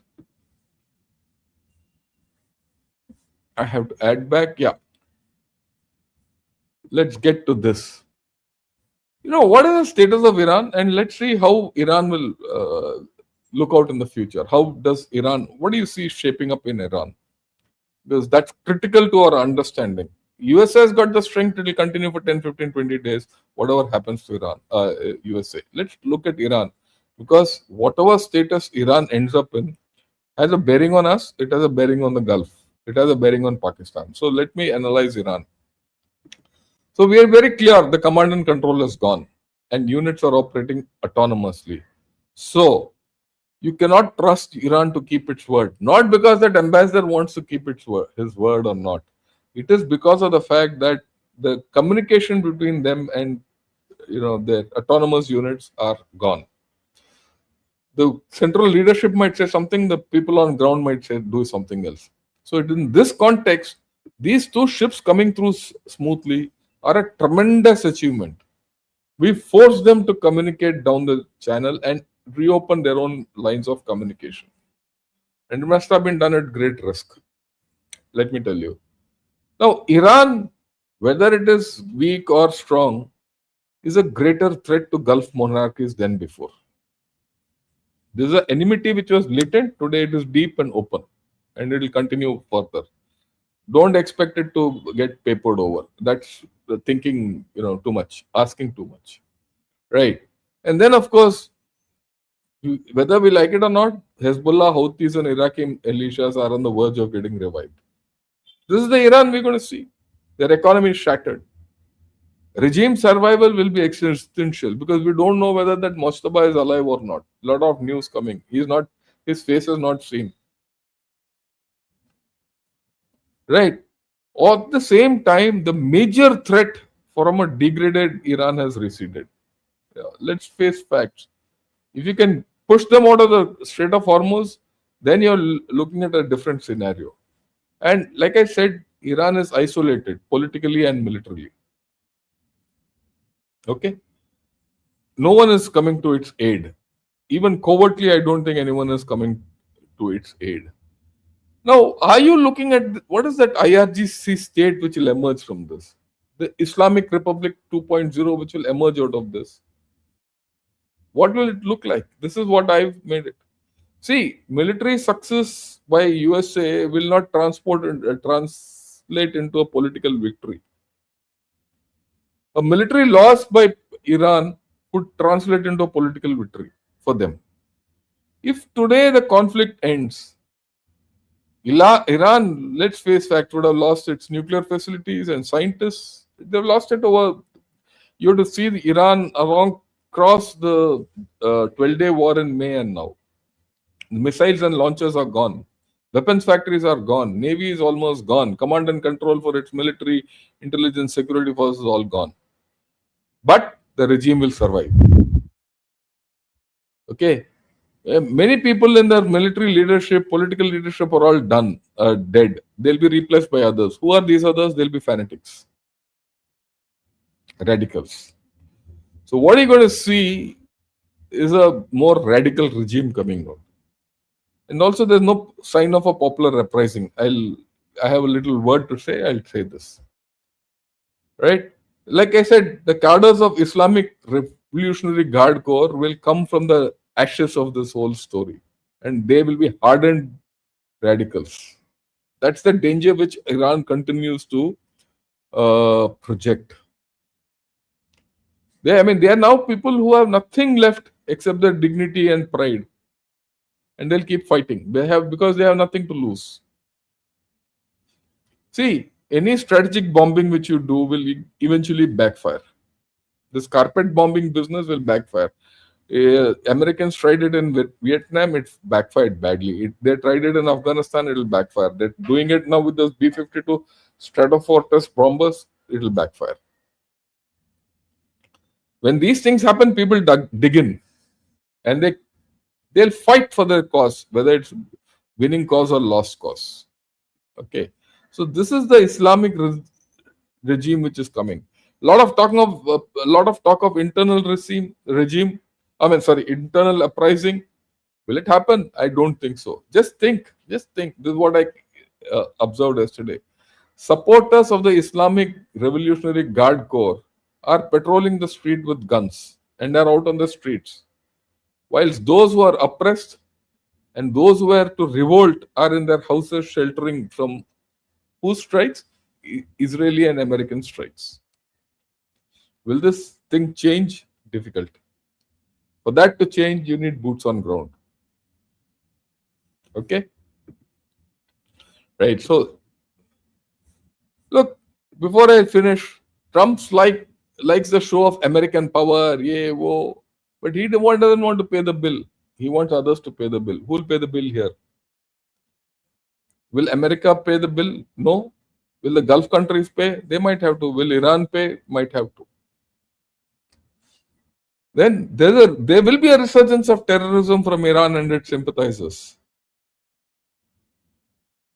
I have to add back. Yeah. Let's get to this. What is the status of Iran? And let's see how Iran will look out in the future. How does Iran, what do you see shaping up in Iran? Because that's critical to our understanding. USA has got the strength, it will continue for 10, 15, 20 days, whatever happens to Iran, USA. Let's look at Iran. Because whatever status Iran ends up in has a bearing on us, it has a bearing on the Gulf, it has a bearing on Pakistan. So let me analyze Iran. So we are very clear the command and control is gone and units are operating autonomously. So you cannot trust Iran to keep its word. Not because that ambassador wants to keep his word or not. It is because of the fact that the communication between them and their autonomous units are gone. The central leadership might say something, the people on ground might say do something else. So in this context, these two ships coming through smoothly are a tremendous achievement. We forced them to communicate down the channel and reopen their own lines of communication. And it must have been done at great risk. Let me tell you. Now, Iran, whether it is weak or strong, is a greater threat to Gulf monarchies than before. This is an enmity which was latent. Today it is deep and open. And it will continue further. Don't expect it to get papered over. That's thinking, too much, asking too much. Right. And then, of course, whether we like it or not, Hezbollah, Houthis, and Iraqi militias are on the verge of getting revived. This is the Iran we're going to see. Their economy is shattered. Regime survival will be existential because we don't know whether that Moshtaba is alive or not. A lot of news coming. His face is not seen. Right. At the same time, the major threat from a degraded Iran has receded. Let's face facts. If you can push them out of the Strait of Hormuz, then you're looking at a different scenario. And like I said, Iran is isolated politically and militarily. Okay? No one is coming to its aid. Even covertly, I don't think anyone is coming to its aid. Now, are you looking at what is that IRGC state which will emerge from this? The Islamic Republic 2.0 which will emerge out of this? What will it look like? This is what I've made it. See, military success by USA will not translate into a political victory. A military loss by Iran could translate into a political victory for them. If today the conflict ends, Iran, let's face fact, would have lost its nuclear facilities and scientists. They've lost it over. You have to see Iran across the 12-day war in May and now. The missiles and launchers are gone. Weapons factories are gone. Navy is almost gone. Command and control for its military, intelligence, security forces all gone. But the regime will survive. Okay. Many people in their military leadership, political leadership are all dead. They'll be replaced by others. Who are these others? They'll be fanatics, radicals. So what you're going to see is a more radical regime coming out. And also there's no sign of a popular uprising. I have a little word to say, I'll say this. Right? Like I said, the cadres of Islamic Revolutionary Guard Corps will come from the ashes of this whole story. And they will be hardened radicals. That's the danger which Iran continues to project. They are now people who have nothing left except their dignity and pride. And they'll keep fighting. Because they have nothing to lose. See, any strategic bombing which you do will eventually backfire. This carpet bombing business will backfire. Americans tried it in Vietnam, it backfired badly. They tried it in Afghanistan, it will backfire. They're doing it now with those B-52 Stratofortress bombers, it will backfire. When these things happen, people dig in and they'll fight for their cause, whether it's winning cause or lost cause. Okay, so this is the Islamic regime which is coming. A lot of talk of internal regime. I mean, sorry, internal uprising. Will it happen? I don't think so. Just think. Just think. This is what I observed yesterday. Supporters of the Islamic Revolutionary Guard Corps are patrolling the street with guns and are out on the streets, whilst those who are oppressed and those who were to revolt are in their houses sheltering from whose strikes? Israeli and American strikes. Will this thing change? Difficult. For that to change, you need boots on ground. Okay? Right. So, look, before I finish, Trump's likes the show of American power, yeah, whoa, but he doesn't want to pay the bill. He wants others to pay the bill. Who will pay the bill here? Will America pay the bill? No. Will the Gulf countries pay? They might have to. Will Iran pay? Might have to. Then there will be a resurgence of terrorism from Iran and its sympathizers.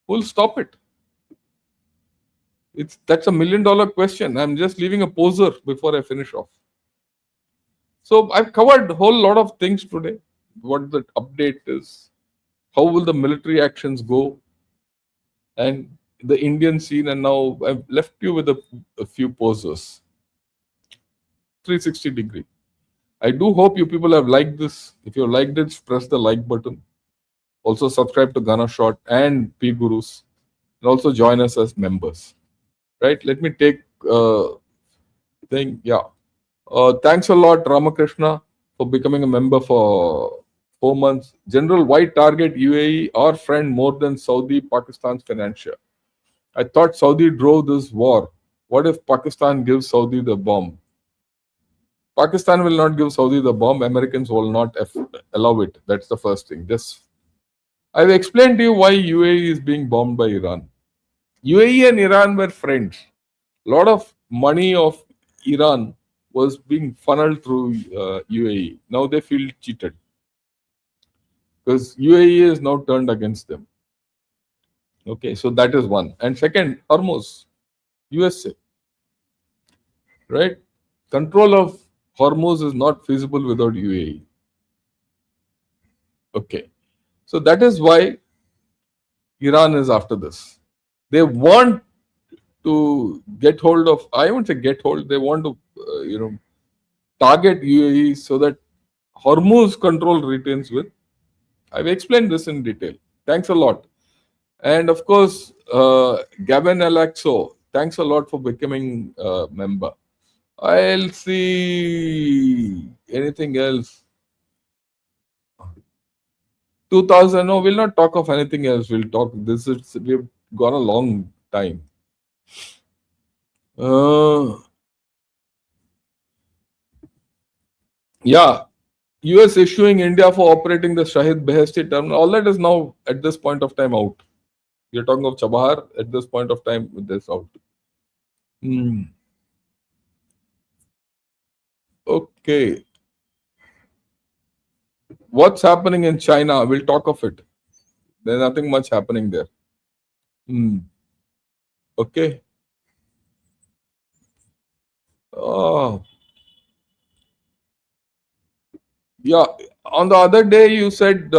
Who will stop it? That's $1 million question. I'm just leaving a poser before I finish off. So I've covered a whole lot of things today. What the update is, how will the military actions go, and the Indian scene. And now I've left you with a few posers. 360-degree. I do hope you people have liked this. If you liked it, press the like button. Also subscribe to Ghana Shot and P Gurus, and also join us as members. Right? Let me take thing. Yeah. Thanks a lot, Ramakrishna, for becoming a member for 4 months. General, why target UAE, our friend, more than Saudi, Pakistan's financier? I thought Saudi drove this war. What if Pakistan gives Saudi the bomb? Pakistan will not give Saudi the bomb. Americans will not allow it. That's the first thing. I've explained to you why UAE is being bombed by Iran. UAE and Iran were friends. A lot of money of Iran was being funneled through UAE. Now they feel cheated because UAE is now turned against them. Okay, so that is one. And second, Hormuz, USA. Right? Control of Hormuz is not feasible without UAE. Okay. So that is why Iran is after this. They want to get hold of, I won't say get hold, they want to, target UAE so that Hormuz control retains with. I've explained this in detail. Thanks a lot. And of course, Gavin Alaxo, thanks a lot for becoming a member. I'll see anything else. 2000, no, we'll not talk of anything else. We'll talk, we've gone a long time. Yeah, US issuing India for operating the Shahid Behesti terminal. All that is now at this point of time out. You're talking of Chabahar at this point of time with this out. Okay. What's happening in China? We'll talk of it. There's nothing much happening there. Okay. Yeah. On the other day, you said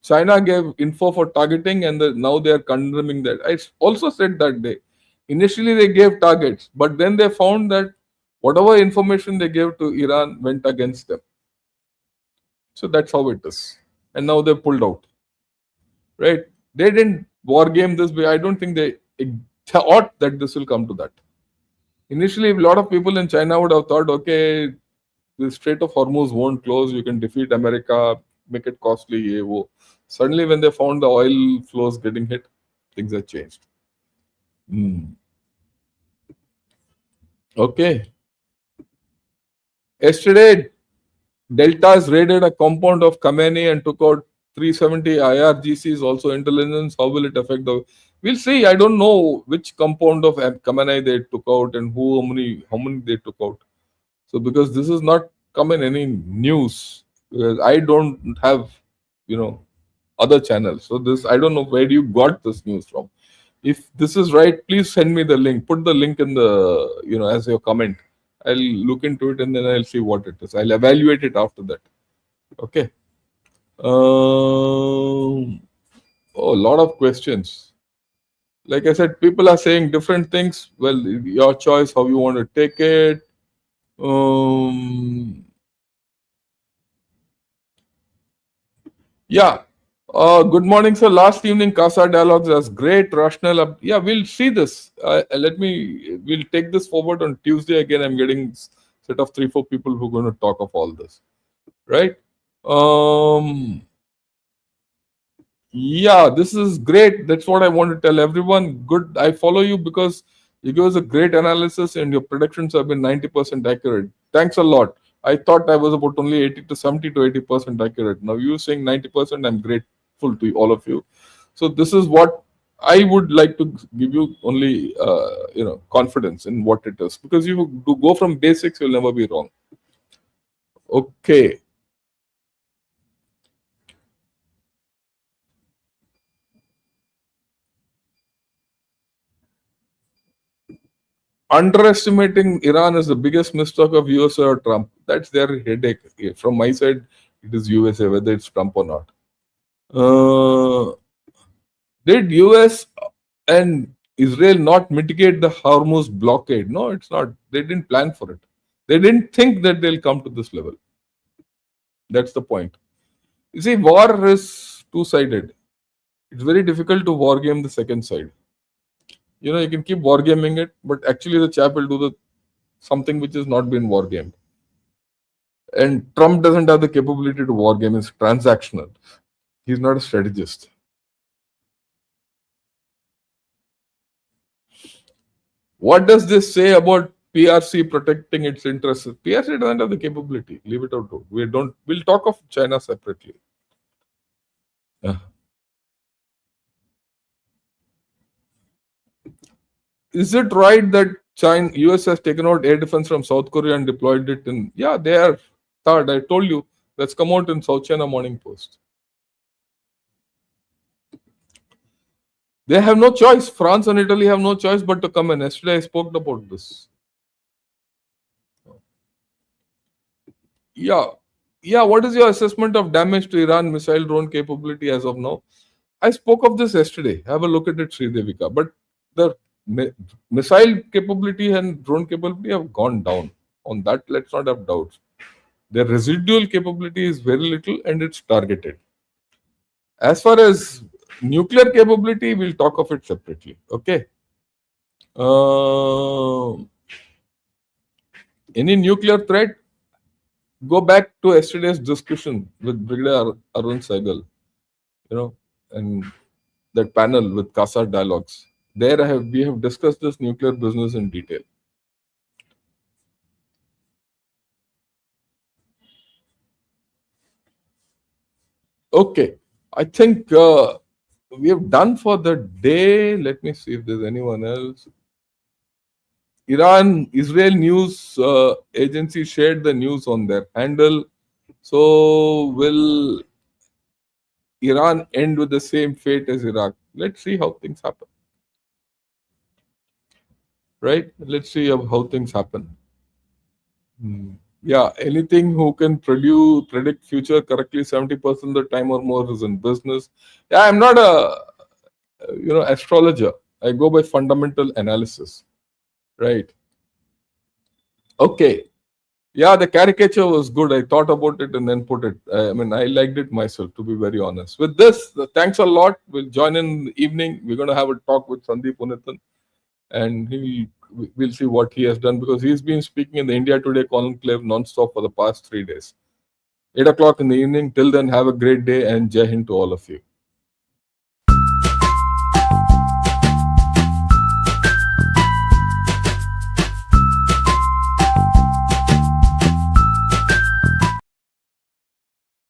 China gave info for targeting, and now they are condemning that. I also said that day. Initially, they gave targets, but then they found that whatever information they gave to Iran went against them. So that's how it is. And now they pulled out. Right? They didn't war game this way. I don't think they thought that this will come to that. Initially, a lot of people in China would have thought, okay, the Strait of Hormuz won't close. You can defeat America, make it costly. Suddenly, when they found the oil flows getting hit, things have changed. Okay. Yesterday, Deltas raided a compound of Khamenei and took out 370 IRGCs, also intelligence. How will it affect the... We'll see. I don't know which compound of Khamenei they took out and how many they took out. So because this is not come in any news, because I don't have, other channels. So this, I don't know where you got this news from. If this is right, please send me the link. Put the link in the, as your comment. I'll look into it and then I'll see what it is. I'll evaluate it after that. Okay. Oh, a lot of questions. Like I said, people are saying different things. Well, your choice, how you want to take it. Yeah. Good morning, sir. Last evening, Casa Dialogues was great, rational. Yeah, we'll see this. We'll take this forward on Tuesday. Again, I'm getting set of 3-4 people who are going to talk of all this. Right? Yeah, this is great. That's what I want to tell everyone. Good. I follow you because you give us a great analysis and your predictions have been 90% accurate. Thanks a lot. I thought I was about only 80 to 70 to 80% accurate. Now you're saying 90%. I'm grateful to all of you. So this is what I would like to give you only, confidence in what it is, because you do go from basics, you'll never be wrong. Okay. Underestimating Iran is the biggest mistake of USA or Trump. That's their headache. From my side, it is USA, whether it's Trump or not. Did US and Israel not mitigate the Hormuz blockade? No, it's not. They didn't plan for it. They didn't think that they'll come to this level. That's the point. You see, war is two-sided. It's very difficult to war game the second side. You can keep wargaming it, but actually the chap will do something which has not been wargamed. And Trump doesn't have the capability to wargame. It's transactional. He's not a strategist. What does this say about PRC protecting its interests? PRC doesn't have the capability. Leave it out. We'll talk of China separately. Is it right that US has taken out air defense from South Korea and deployed it in? Yeah, they are third. I told you. That's come out in South China Morning Post. They have no choice. France and Italy have no choice but to come in. Yesterday I spoke about this. Yeah. What is your assessment of damage to Iran missile drone capability as of now? I spoke of this yesterday. Have a look at it, Sridevika. But the missile capability and drone capability have gone down. On that, let's not have doubts. Their residual capability is very little and it's targeted. As far as nuclear capability, we'll talk of it separately. Okay. Any nuclear threat? Go back to yesterday's discussion with Brigadier Arun Saigal, and that panel with Casa Dialogues. There we have discussed this nuclear business in detail. Okay, I think we have done for the day. Let me see if there's anyone else. Israel News Agency shared the news on their handle. So will Iran end with the same fate as Iraq? Let's see how things happen. Right? Let's see how things happen. Yeah, anything who can predict future correctly 70% of the time or more is in business. Yeah, I'm not a astrologer. I go by fundamental analysis. Right. Okay. Yeah, the caricature was good. I thought about it and then put it. I liked it myself, to be very honest. With this, thanks a lot. We'll join in the evening. We're going to have a talk with Sandeep Unithan, and we'll see what he has done, because he's been speaking in the India Today conclave non-stop for the past 3 days. 8 o'clock in the evening. Till then, have a great day and Jai Hind to all of you.